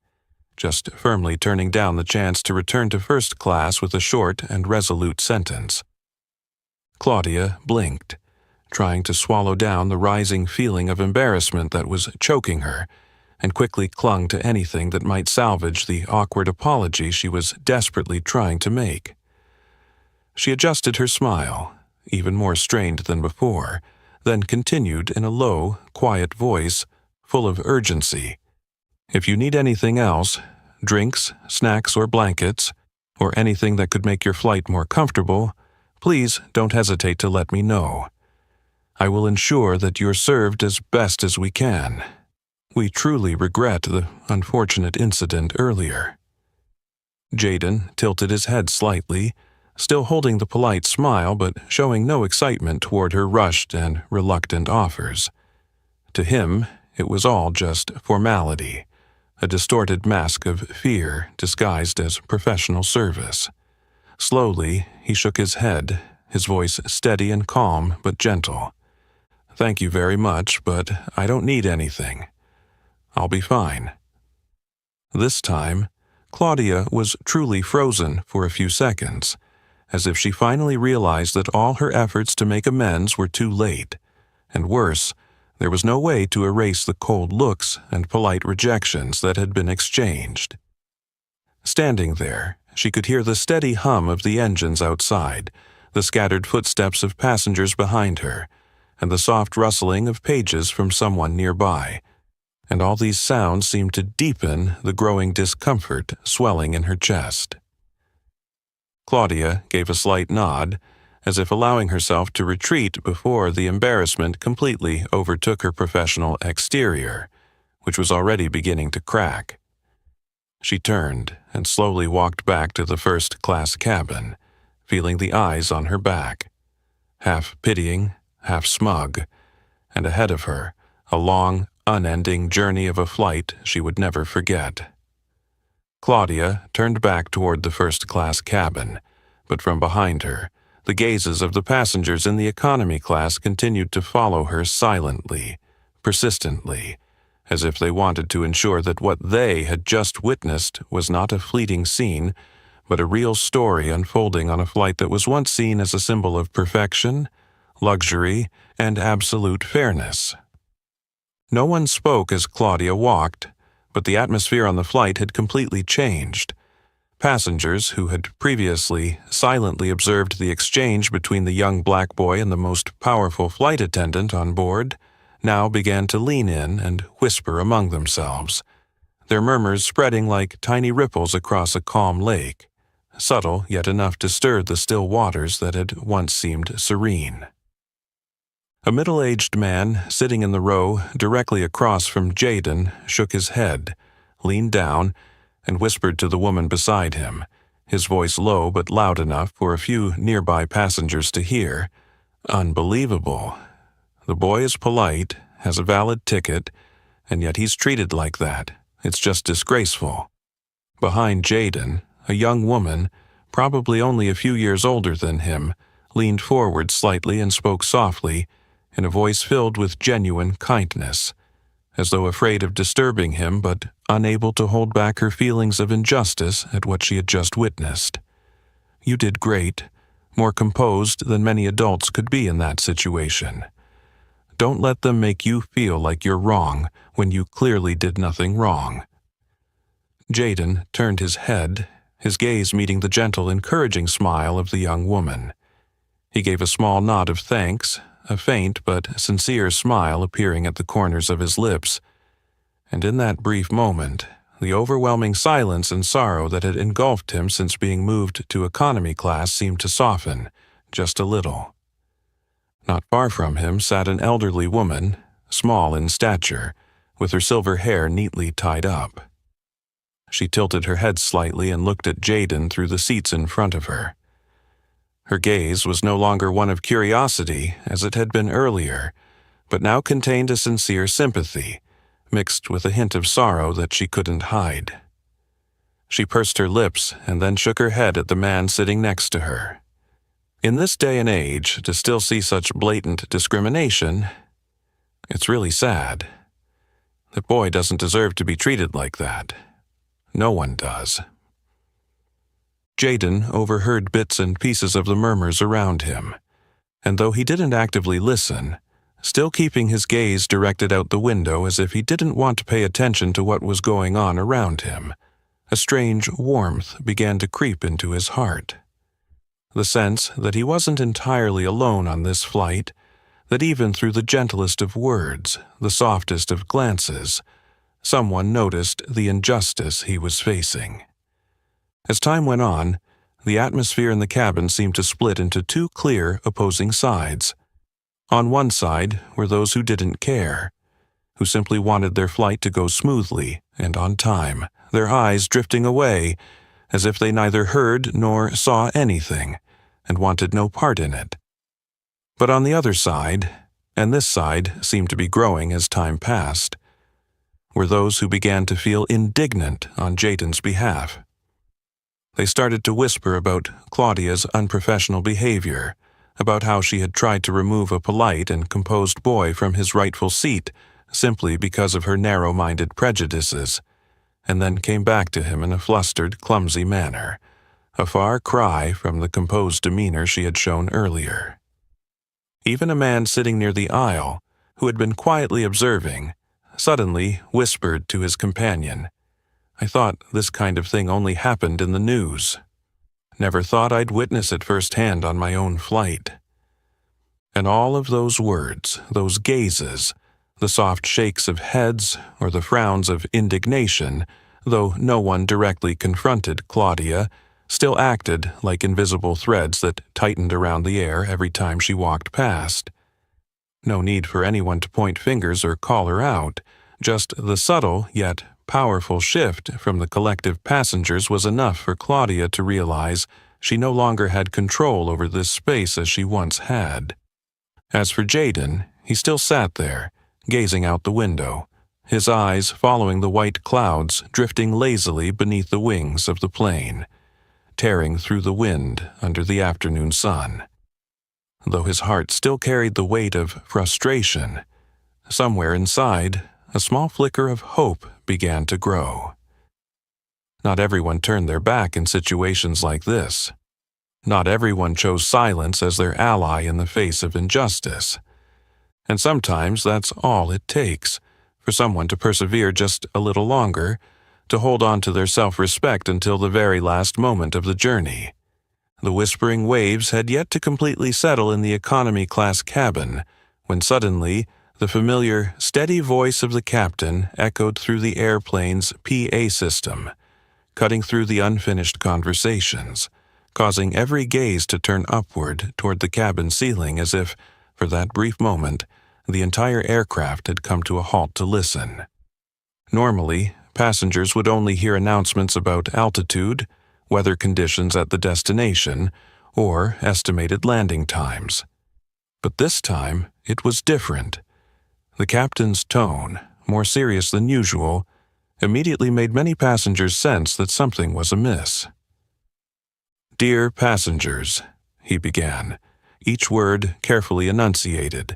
just firmly turning down the chance to return to first class with a short and resolute sentence. Claudia blinked, trying to swallow down the rising feeling of embarrassment that was choking her, and quickly clung to anything that might salvage the awkward apology she was desperately trying to make. She adjusted her smile, even more strained than before, then continued in a low, quiet voice, full of urgency. "If you need anything else, drinks, snacks, or blankets, or anything that could make your flight more comfortable, please don't hesitate to let me know. I will ensure that you're served as best as we can. We truly regret the unfortunate incident earlier." Jaden tilted his head slightly, still holding the polite smile but showing no excitement toward her rushed and reluctant offers. To him, it was all just formality, a distorted mask of fear disguised as professional service. Slowly, he shook his head, his voice steady and calm but gentle. "Thank you very much, but I don't need anything. I'll be fine." This time, Claudia was truly frozen for a few seconds, as if she finally realized that all her efforts to make amends were too late, and worse, there was no way to erase the cold looks and polite rejections that had been exchanged. Standing there, she could hear the steady hum of the engines outside, the scattered footsteps of passengers behind her, and the soft rustling of pages from someone nearby, and all these sounds seemed to deepen the growing discomfort swelling in her chest. Claudia gave a slight nod, as if allowing herself to retreat before the embarrassment completely overtook her professional exterior, which was already beginning to crack. She turned and slowly walked back to the first-class cabin, feeling the eyes on her back, half pitying, half smug, and ahead of her, a long, unending journey of a flight she would never forget. Claudia turned back toward the first-class cabin, but from behind her, the gazes of the passengers in the economy class continued to follow her silently, persistently, as if they wanted to ensure that what they had just witnessed was not a fleeting scene, but a real story unfolding on a flight that was once seen as a symbol of perfection, luxury, and absolute fairness. No one spoke as Claudia walked, but the atmosphere on the flight had completely changed. Passengers who had previously silently observed the exchange between the young black boy and the most powerful flight attendant on board now began to lean in and whisper among themselves, their murmurs spreading like tiny ripples across a calm lake, subtle yet enough to stir the still waters that had once seemed serene. A middle-aged man sitting in the row directly across from Jaden shook his head, leaned down, and whispered to the woman beside him, his voice low but loud enough for a few nearby passengers to hear. Unbelievable. The boy is polite, has a valid ticket, and yet he's treated like that. It's just disgraceful. Behind Jaden, a young woman, probably only a few years older than him, leaned forward slightly and spoke softly, in a voice filled with genuine kindness, as though afraid of disturbing him but unable to hold back her feelings of injustice at what she had just witnessed. "You did great, more composed than many adults could be in that situation. Don't let them make you feel like you're wrong when you clearly did nothing wrong." Jaden turned his head, his gaze meeting the gentle, encouraging smile of the young woman. He gave a small nod of thanks, a faint but sincere smile appearing at the corners of his lips, and in that brief moment, the overwhelming silence and sorrow that had engulfed him since being moved to economy class seemed to soften, just a little. Not far from him sat an elderly woman, small in stature, with her silver hair neatly tied up. She tilted her head slightly and looked at Jaden through the seats in front of her. Her gaze was no longer one of curiosity, as it had been earlier, but now contained a sincere sympathy, mixed with a hint of sorrow that she couldn't hide. She pursed her lips and then shook her head at the man sitting next to her. In this day and age, to still see such blatant discrimination, it's really sad. The boy doesn't deserve to be treated like that. No one does. Jaden overheard bits and pieces of the murmurs around him, and though he didn't actively listen, still keeping his gaze directed out the window as if he didn't want to pay attention to what was going on around him, a strange warmth began to creep into his heart. The sense that he wasn't entirely alone on this flight, that even through the gentlest of words, the softest of glances, someone noticed the injustice he was facing. As time went on, the atmosphere in the cabin seemed to split into two clear, opposing sides. On one side were those who didn't care, who simply wanted their flight to go smoothly and on time, their eyes drifting away, as if they neither heard nor saw anything, and wanted no part in it. But on the other side, and this side seemed to be growing as time passed, were those who began to feel indignant on Jaden's behalf. They started to whisper about Claudia's unprofessional behavior, about how she had tried to remove a polite and composed boy from his rightful seat simply because of her narrow-minded prejudices, and then came back to him in a flustered, clumsy manner, a far cry from the composed demeanor she had shown earlier. Even a man sitting near the aisle, who had been quietly observing, suddenly whispered to his companion, "I thought this kind of thing only happened in the news. Never thought I'd witness it firsthand on my own flight." And all of those words, those gazes, the soft shakes of heads or the frowns of indignation, though no one directly confronted Claudia, still acted like invisible threads that tightened around the air every time she walked past. No need for anyone to point fingers or call her out, just the subtle yet powerful shift from the collective passengers was enough for Claudia to realize she no longer had control over this space as she once had. As for Jaden, he still sat there, gazing out the window, his eyes following the white clouds drifting lazily beneath the wings of the plane, tearing through the wind under the afternoon sun. Though his heart still carried the weight of frustration, somewhere inside, a small flicker of hope began to grow. Not everyone turned their back in situations like this. Not everyone chose silence as their ally in the face of injustice. And sometimes that's all it takes, for someone to persevere just a little longer, to hold on to their self-respect until the very last moment of the journey. The whispering waves had yet to completely settle in the economy class cabin, when suddenly the familiar, steady voice of the captain echoed through the airplane's PA system, cutting through the unfinished conversations, causing every gaze to turn upward toward the cabin ceiling as if, For that brief moment, the entire aircraft had come to a halt to listen. Normally, passengers would only hear announcements about altitude, weather conditions at the destination, or estimated landing times. But this time, it was different. The captain's tone, more serious than usual, immediately made many passengers sense that something was amiss. "Dear passengers," he began, each word carefully enunciated,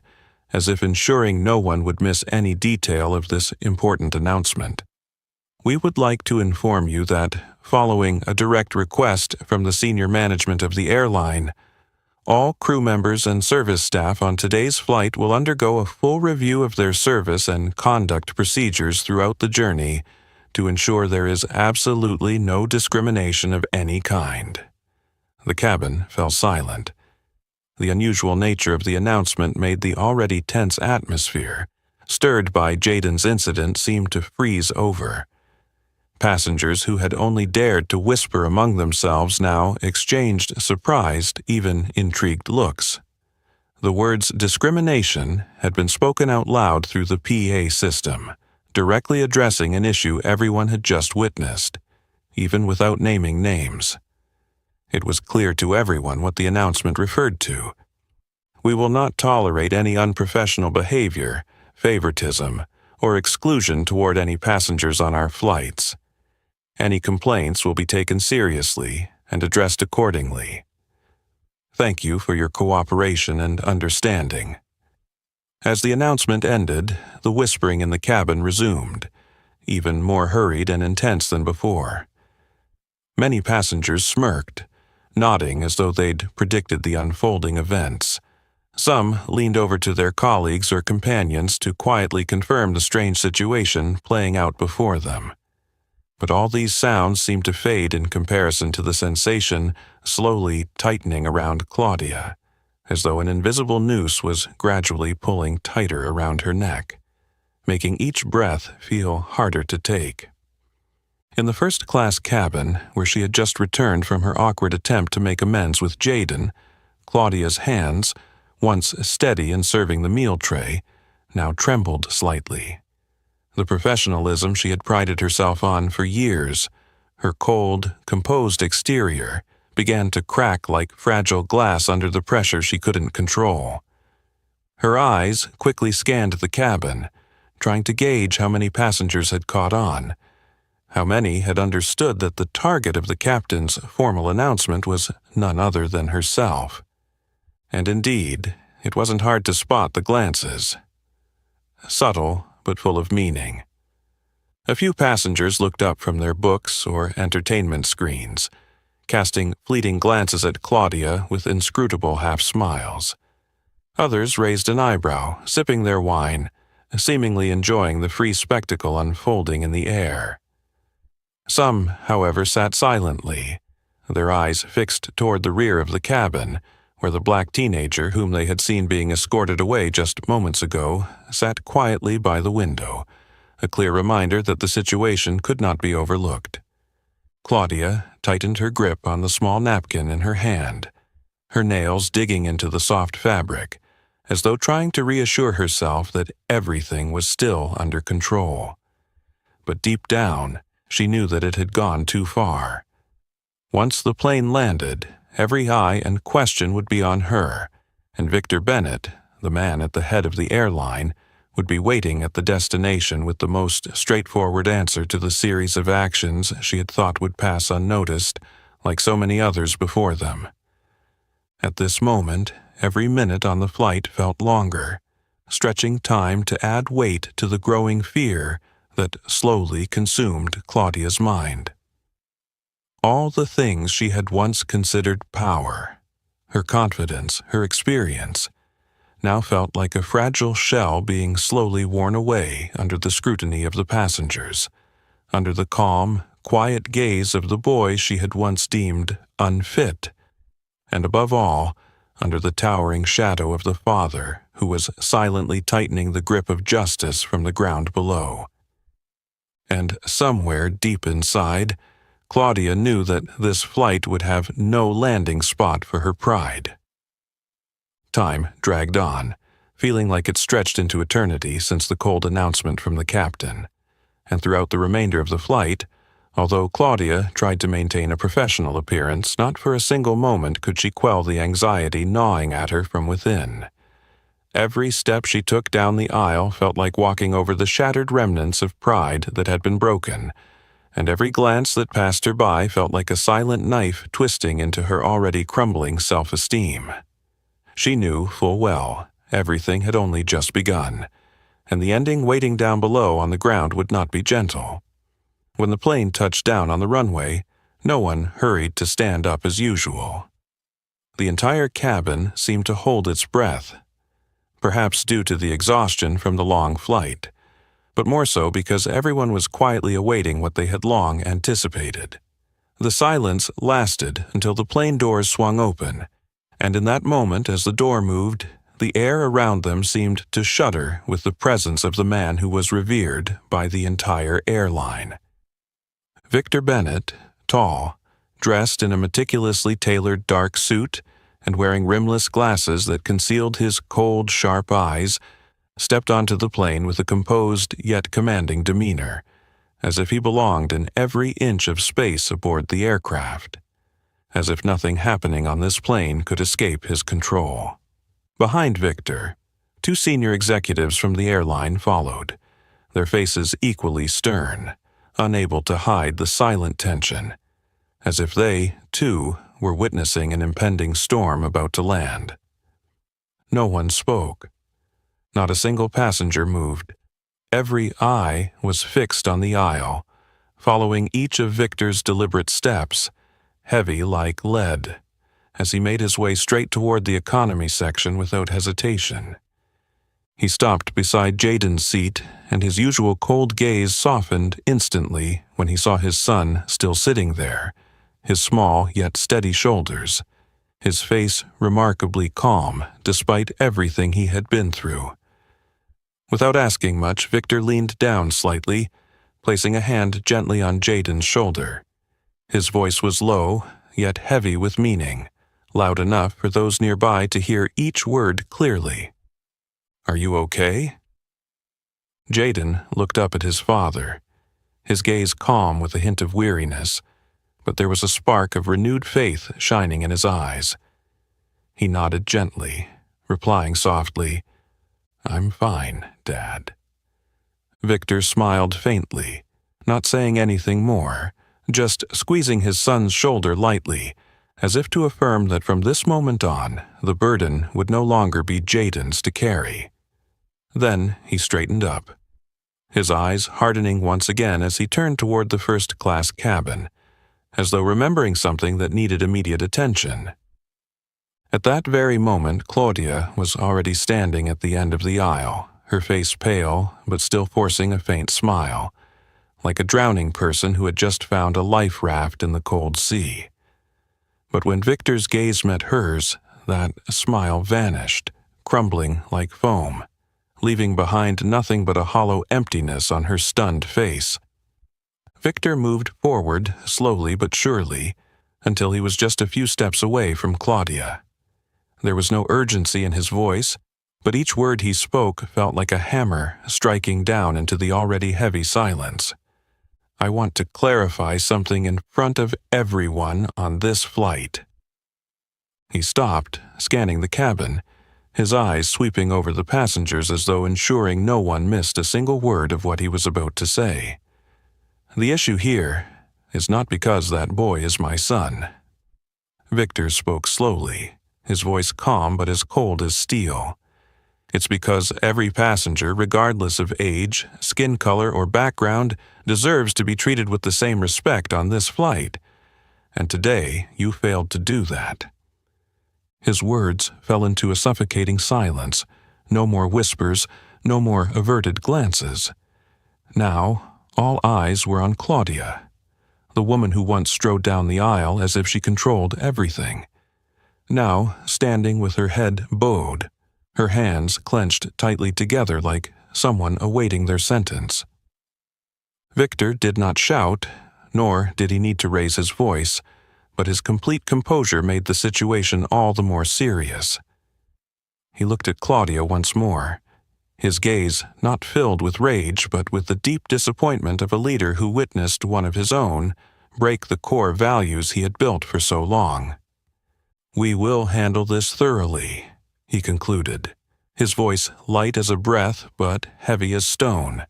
as if ensuring no one would miss any detail of this important announcement. "We would like to inform you that, following a direct request from the senior management of the airline, all crew members and service staff on today's flight will undergo a full review of their service and conduct procedures throughout the journey to ensure there is absolutely no discrimination of any kind." The cabin fell silent. The unusual nature of the announcement made the already tense atmosphere, stirred by Jaden's incident, seem to freeze over. Passengers who had only dared to whisper among themselves now exchanged surprised, even intrigued looks. The words discrimination had been spoken out loud through the PA system, directly addressing an issue everyone had just witnessed, even without naming names. It was clear to everyone what the announcement referred to. "We will not tolerate any unprofessional behavior, favoritism, or exclusion toward any passengers on our flights. Any complaints will be taken seriously and addressed accordingly. Thank you for your cooperation and understanding." As the announcement ended, the whispering in the cabin resumed, even more hurried and intense than before. Many passengers smirked, nodding as though they'd predicted the unfolding events. Some leaned over to their colleagues or companions to quietly confirm the strange situation playing out before them. But all these sounds seemed to fade in comparison to the sensation slowly tightening around Claudia, as though an invisible noose was gradually pulling tighter around her neck, making each breath feel harder to take. In the first-class cabin, where she had just returned from her awkward attempt to make amends with Jaden, Claudia's hands, once steady in serving the meal tray, now trembled slightly. The professionalism she had prided herself on for years, her cold, composed exterior, began to crack like fragile glass under the pressure she couldn't control. Her eyes quickly scanned the cabin, trying to gauge how many passengers had caught on. How many had understood that the target of the captain's formal announcement was none other than herself? And indeed, it wasn't hard to spot the glances. Subtle, but full of meaning. A few passengers looked up from their books or entertainment screens, casting fleeting glances at Claudia with inscrutable half-smiles. Others raised an eyebrow, sipping their wine, seemingly enjoying the free spectacle unfolding in the air. Some, however, sat silently, their eyes fixed toward the rear of the cabin, where the black teenager whom they had seen being escorted away just moments ago sat quietly by the window, a clear reminder that the situation could not be overlooked. Claudia tightened her grip on the small napkin in her hand, her nails digging into the soft fabric, as though trying to reassure herself that everything was still under control. But deep down, she knew that it had gone too far. Once the plane landed, every eye and question would be on her, and Victor Bennett, the man at the head of the airline, would be waiting at the destination with the most straightforward answer to the series of actions she had thought would pass unnoticed, like so many others before them. At this moment, every minute on the flight felt longer, stretching time to add weight to the growing fear that slowly consumed Claudia's mind. All the things she had once considered power, her confidence, her experience, now felt like a fragile shell being slowly worn away under the scrutiny of the passengers, under the calm, quiet gaze of the boy she had once deemed unfit, and above all, under the towering shadow of the father who was silently tightening the grip of justice from the ground below. And somewhere deep inside, Claudia knew that this flight would have no landing spot for her pride. Time dragged on, feeling like it stretched into eternity since the cold announcement from the captain. And throughout the remainder of the flight, although Claudia tried to maintain a professional appearance, not for a single moment could she quell the anxiety gnawing at her from within. Every step she took down the aisle felt like walking over the shattered remnants of pride that had been broken, and every glance that passed her by felt like a silent knife twisting into her already crumbling self-esteem. She knew full well everything had only just begun, and the ending waiting down below on the ground would not be gentle. When the plane touched down on the runway, no one hurried to stand up as usual. The entire cabin seemed to hold its breath, perhaps due to the exhaustion from the long flight, but more so because everyone was quietly awaiting what they had long anticipated. The silence lasted until the plane doors swung open, and in that moment, as the door moved, the air around them seemed to shudder with the presence of the man who was revered by the entire airline. Victor Bennett, tall, dressed in a meticulously tailored dark suit and wearing rimless glasses that concealed his cold, sharp eyes, stepped onto the plane with a composed yet commanding demeanor, as if he belonged in every inch of space aboard the aircraft, as if nothing happening on this plane could escape his control. Behind Victor, two senior executives from the airline followed, their faces equally stern, unable to hide the silent tension, as if they, too, were witnessing an impending storm about to land. No one spoke. Not a single passenger moved. Every eye was fixed on the aisle, following each of Victor's deliberate steps, heavy like lead, as he made his way straight toward the economy section without hesitation. He stopped beside Jaden's seat, and his usual cold gaze softened instantly when he saw his son still sitting there, his small yet steady shoulders, his face remarkably calm despite everything he had been through. Without asking much, Victor leaned down slightly, placing a hand gently on Jaden's shoulder. His voice was low, yet heavy with meaning, loud enough for those nearby to hear each word clearly. "Are you okay?" Jaden looked up at his father, his gaze calm with a hint of weariness, but there was a spark of renewed faith shining in his eyes. He nodded gently, replying softly, "I'm fine, Dad." Victor smiled faintly, not saying anything more, just squeezing his son's shoulder lightly, as if to affirm that from this moment on, the burden would no longer be Jaden's to carry. Then he straightened up, his eyes hardening once again as he turned toward the first-class cabin, as though remembering something that needed immediate attention. At that very moment, Claudia was already standing at the end of the aisle, her face pale but still forcing a faint smile, like a drowning person who had just found a life raft in the cold sea. But when Victor's gaze met hers, that smile vanished, crumbling like foam, leaving behind nothing but a hollow emptiness on her stunned face. Victor moved forward, slowly but surely, until he was just a few steps away from Claudia. There was no urgency in his voice, but each word he spoke felt like a hammer striking down into the already heavy silence. "I want to clarify something in front of everyone on this flight." He stopped, scanning the cabin, his eyes sweeping over the passengers as though ensuring no one missed a single word of what he was about to say. "The issue here is not because that boy is my son." Victor spoke slowly, his voice calm but as cold as steel. "It's because every passenger, regardless of age, skin color, or background, deserves to be treated with the same respect on this flight. And today, you failed to do that." His words fell into a suffocating silence, no more whispers, no more averted glances. Now, all eyes were on Claudia, the woman who once strode down the aisle as if she controlled everything. Now, standing with her head bowed, her hands clenched tightly together like someone awaiting their sentence. Victor did not shout, nor did he need to raise his voice, but his complete composure made the situation all the more serious. He looked at Claudia once more, his gaze not filled with rage but with the deep disappointment of a leader who witnessed one of his own break the core values he had built for so long. "We will handle this thoroughly," he concluded, his voice light as a breath but heavy as stone.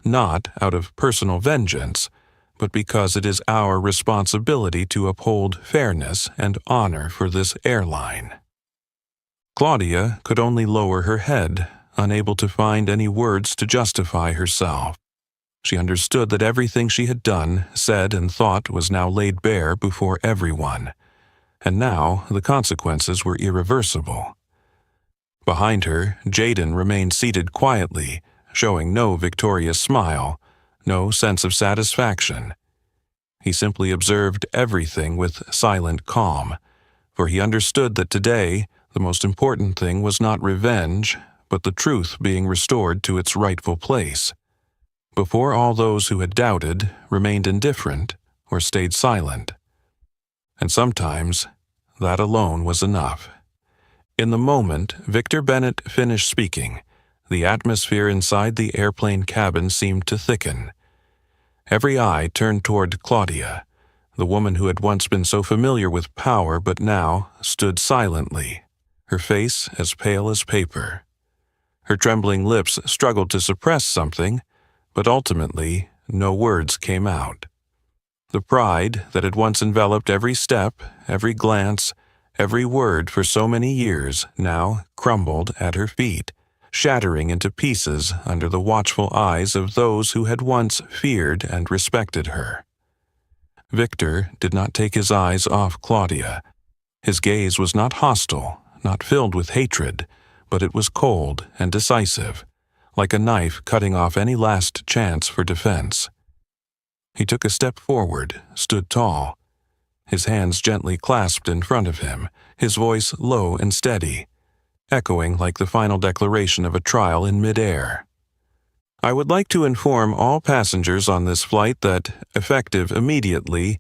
"Not out of personal vengeance, but because it is our responsibility to uphold fairness and honor for this airline." Claudia could only lower her head, unable to find any words to justify herself. She understood that everything she had done, said, and thought was now laid bare before everyone, and now the consequences were irreversible. Behind her, Jaden remained seated quietly, showing no victorious smile, no sense of satisfaction. He simply observed everything with silent calm, for he understood that today the most important thing was not revenge, but the truth being restored to its rightful place, before all those who had doubted, remained indifferent, or stayed silent. And sometimes that alone was enough. In the moment Victor Bennett finished speaking, the atmosphere inside the airplane cabin seemed to thicken. Every eye turned toward Claudia, the woman who had once been so familiar with power but now stood silently, her face as pale as paper. Her trembling lips struggled to suppress something, but ultimately no words came out. The pride that had once enveloped every step, every glance, every word for so many years now crumbled at her feet, shattering into pieces under the watchful eyes of those who had once feared and respected her. Victor did not take his eyes off Claudia. His gaze was not hostile, not filled with hatred, but it was cold and decisive, like a knife cutting off any last chance for defense. He took a step forward, stood tall, his hands gently clasped in front of him, his voice low and steady, echoing like the final declaration of a trial in mid-air. "I would like to inform all passengers on this flight that, effective immediately,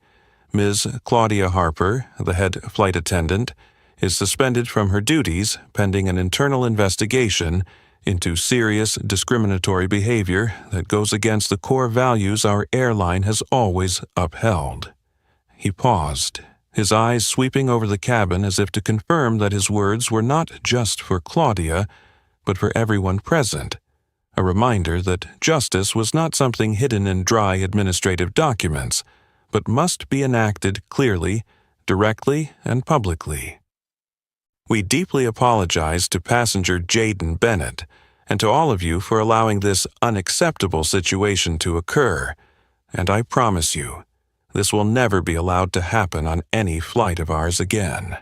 Ms. Claudia Harper, the head flight attendant, is suspended from her duties pending an internal investigation into serious discriminatory behavior that goes against the core values our airline has always upheld." He paused, his eyes sweeping over the cabin as if to confirm that his words were not just for Claudia, but for everyone present, a reminder that justice was not something hidden in dry administrative documents, but must be enacted clearly, directly, and publicly. "We deeply apologize to passenger Jaden Bennett and to all of you for allowing this unacceptable situation to occur, and I promise you, this will never be allowed to happen on any flight of ours again."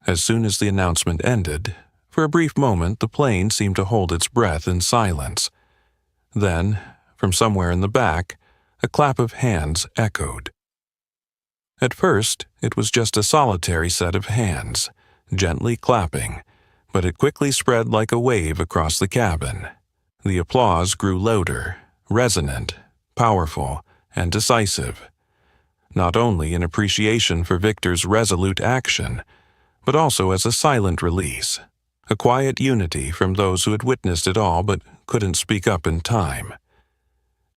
As soon as the announcement ended, for a brief moment the plane seemed to hold its breath in silence. Then, from somewhere in the back, a clap of hands echoed. At first, it was just a solitary set of hands, gently clapping, but it quickly spread like a wave across the cabin. The applause grew louder, resonant, powerful, and decisive, not only in appreciation for Victor's resolute action, but also as a silent release, a quiet unity from those who had witnessed it all but couldn't speak up in time.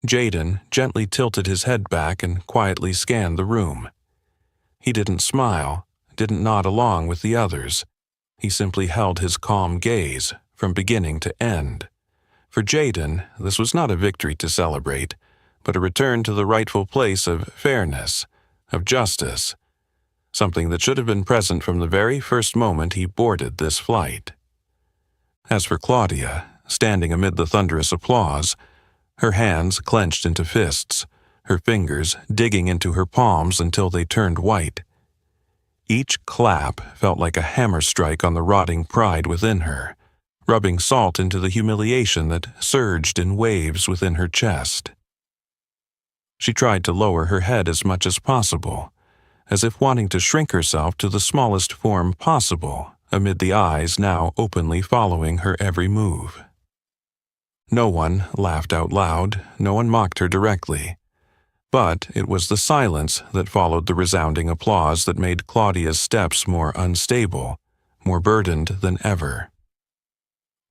Jaden gently tilted his head back and quietly scanned the room. He didn't smile, didn't nod along with the others. He simply held his calm gaze from beginning to end. For Jaden, this was not a victory to celebrate, but a return to the rightful place of fairness, of justice, something that should have been present from the very first moment he boarded this flight. As for Claudia, standing amid the thunderous applause, her hands clenched into fists, her fingers digging into her palms until they turned white. Each clap felt like a hammer strike on the rotting pride within her, rubbing salt into the humiliation that surged in waves within her chest. She tried to lower her head as much as possible, as if wanting to shrink herself to the smallest form possible amid the eyes now openly following her every move. No one laughed out loud, no one mocked her directly. But it was the silence that followed the resounding applause that made Claudia's steps more unstable, more burdened than ever.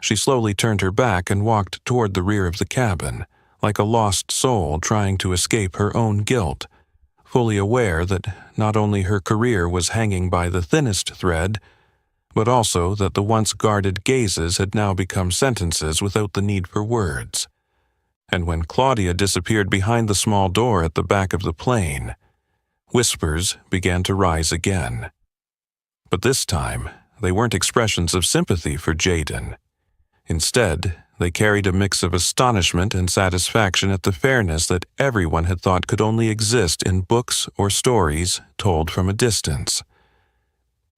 She slowly turned her back and walked toward the rear of the cabin, like a lost soul trying to escape her own guilt, fully aware that not only her career was hanging by the thinnest thread, but also that the once guarded gazes had now become sentences without the need for words. And when Claudia disappeared behind the small door at the back of the plane, whispers began to rise again. But this time, they weren't expressions of sympathy for Jaden. Instead, they carried a mix of astonishment and satisfaction at the fairness that everyone had thought could only exist in books or stories told from a distance.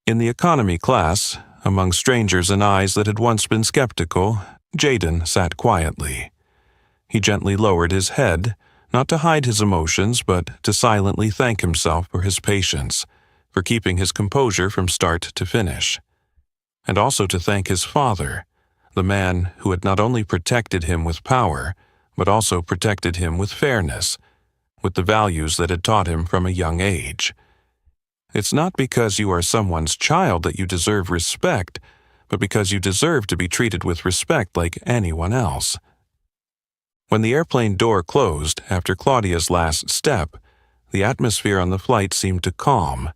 In the economy class, among strangers and eyes that had once been skeptical, Jaden sat quietly. He gently lowered his head, not to hide his emotions, but to silently thank himself for his patience, for keeping his composure from start to finish, and also to thank his father, the man who had not only protected him with power, but also protected him with fairness, with the values that had taught him from a young age. It's not because you are someone's child that you deserve respect, but because you deserve to be treated with respect like anyone else. When the airplane door closed after Claudia's last step, the atmosphere on the flight seemed to calm,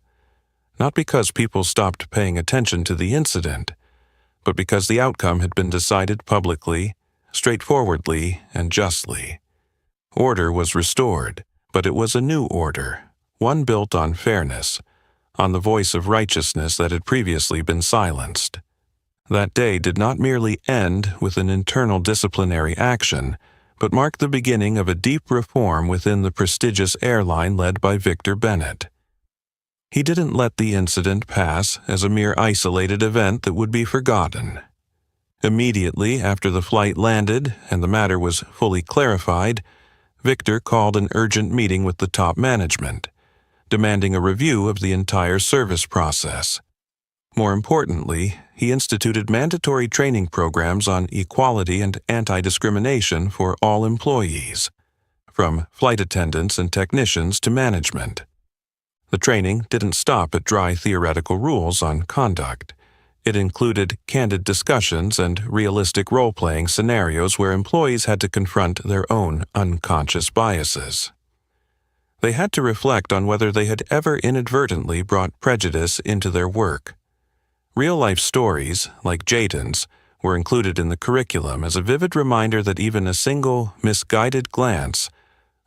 not because people stopped paying attention to the incident, but because the outcome had been decided publicly, straightforwardly, and justly. Order was restored, but it was a new order, one built on fairness, on the voice of righteousness that had previously been silenced. That day did not merely end with an internal disciplinary action, but marked the beginning of a deep reform within the prestigious airline led by Victor Bennett. He didn't let the incident pass as a mere isolated event that would be forgotten. Immediately after the flight landed and the matter was fully clarified, Victor called an urgent meeting with the top management, demanding a review of the entire service process. More importantly, he instituted mandatory training programs on equality and anti-discrimination for all employees, from flight attendants and technicians to management. The training didn't stop at dry theoretical rules on conduct. It included candid discussions and realistic role-playing scenarios where employees had to confront their own unconscious biases. They had to reflect on whether they had ever inadvertently brought prejudice into their work. Real-life stories, like Jaden's, were included in the curriculum as a vivid reminder that even a single misguided glance,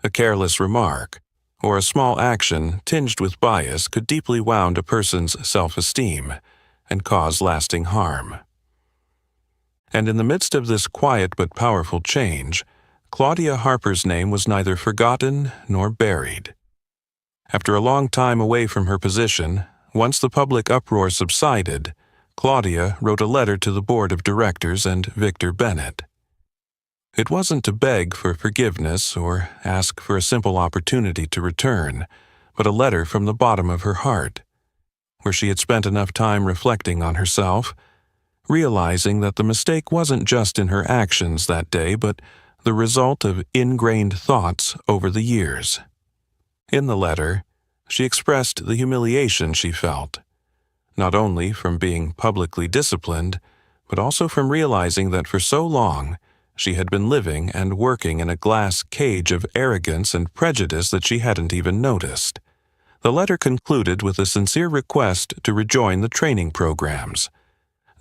a careless remark, or a small action tinged with bias could deeply wound a person's self-esteem and cause lasting harm. And in the midst of this quiet but powerful change, Claudia Harper's name was neither forgotten nor buried. After a long time away from her position, once the public uproar subsided, Claudia wrote a letter to the board of directors and Victor Bennett. It wasn't to beg for forgiveness or ask for a simple opportunity to return, but a letter from the bottom of her heart, where she had spent enough time reflecting on herself, realizing that the mistake wasn't just in her actions that day, but the result of ingrained thoughts over the years. In the letter, she expressed the humiliation she felt, not only from being publicly disciplined, but also from realizing that for so long she had been living and working in a glass cage of arrogance and prejudice that she hadn't even noticed. The letter concluded with a sincere request to rejoin the training programs,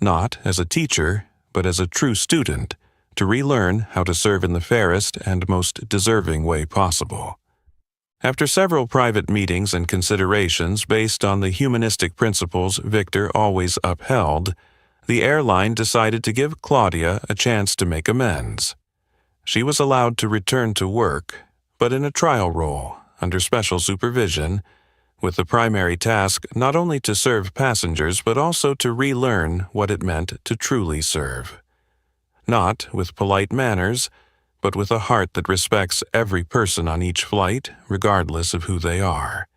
not as a teacher, but as a true student, to relearn how to serve in the fairest and most deserving way possible. After several private meetings and considerations based on the humanistic principles Victor always upheld, the airline decided to give Claudia a chance to make amends. She was allowed to return to work, but in a trial role, under special supervision, with the primary task not only to serve passengers but also to relearn what it meant to truly serve. Not with polite manners, but with a heart that respects every person on each flight, regardless of who they are.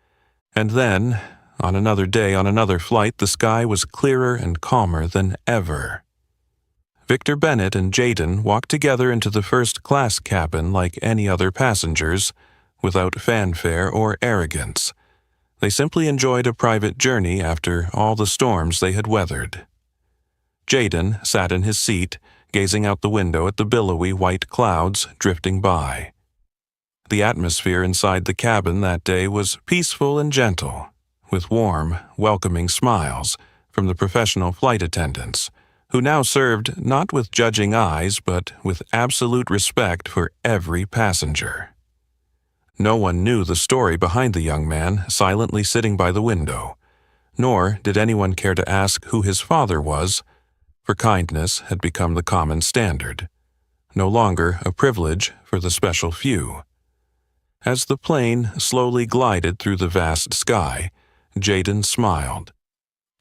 And then, on another day on another flight, the sky was clearer and calmer than ever. Victor Bennett and Jaden walked together into the first-class cabin like any other passengers, without fanfare or arrogance. They simply enjoyed a private journey after all the storms they had weathered. Jaden sat in his seat, gazing out the window at the billowy white clouds drifting by. The atmosphere inside the cabin that day was peaceful and gentle, with warm, welcoming smiles from the professional flight attendants, who now served not with judging eyes but with absolute respect for every passenger. No one knew the story behind the young man silently sitting by the window, nor did anyone care to ask who his father was, for kindness had become the common standard, no longer a privilege for the special few. As the plane slowly glided through the vast sky, Jaden smiled,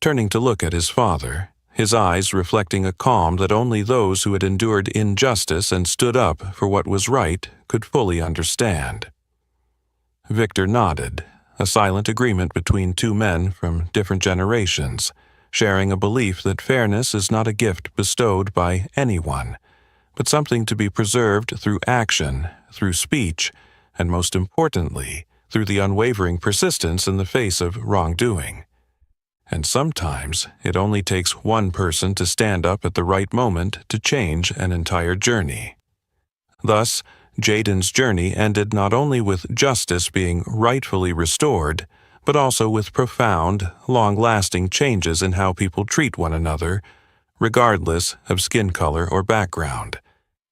turning to look at his father, his eyes reflecting a calm that only those who had endured injustice and stood up for what was right could fully understand. Victor nodded, a silent agreement between two men from different generations, sharing a belief that fairness is not a gift bestowed by anyone, but something to be preserved through action, through speech, and most importantly, through the unwavering persistence in the face of wrongdoing. And sometimes it only takes one person to stand up at the right moment to change an entire journey. Thus, Jaden's journey ended not only with justice being rightfully restored, but also with profound, long-lasting changes in how people treat one another, regardless of skin color or background.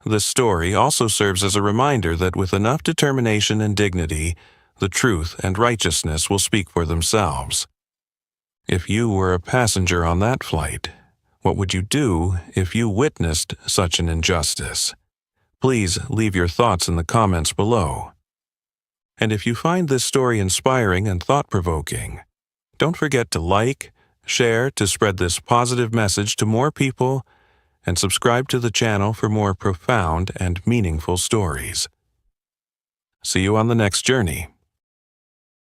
This story also serves as a reminder that with enough determination and dignity, the truth and righteousness will speak for themselves. If you were a passenger on that flight, what would you do if you witnessed such an injustice? Please leave your thoughts in the comments below. And if you find this story inspiring and thought-provoking, don't forget to like, share to spread this positive message to more people, and subscribe to the channel for more profound and meaningful stories. See you on the next journey.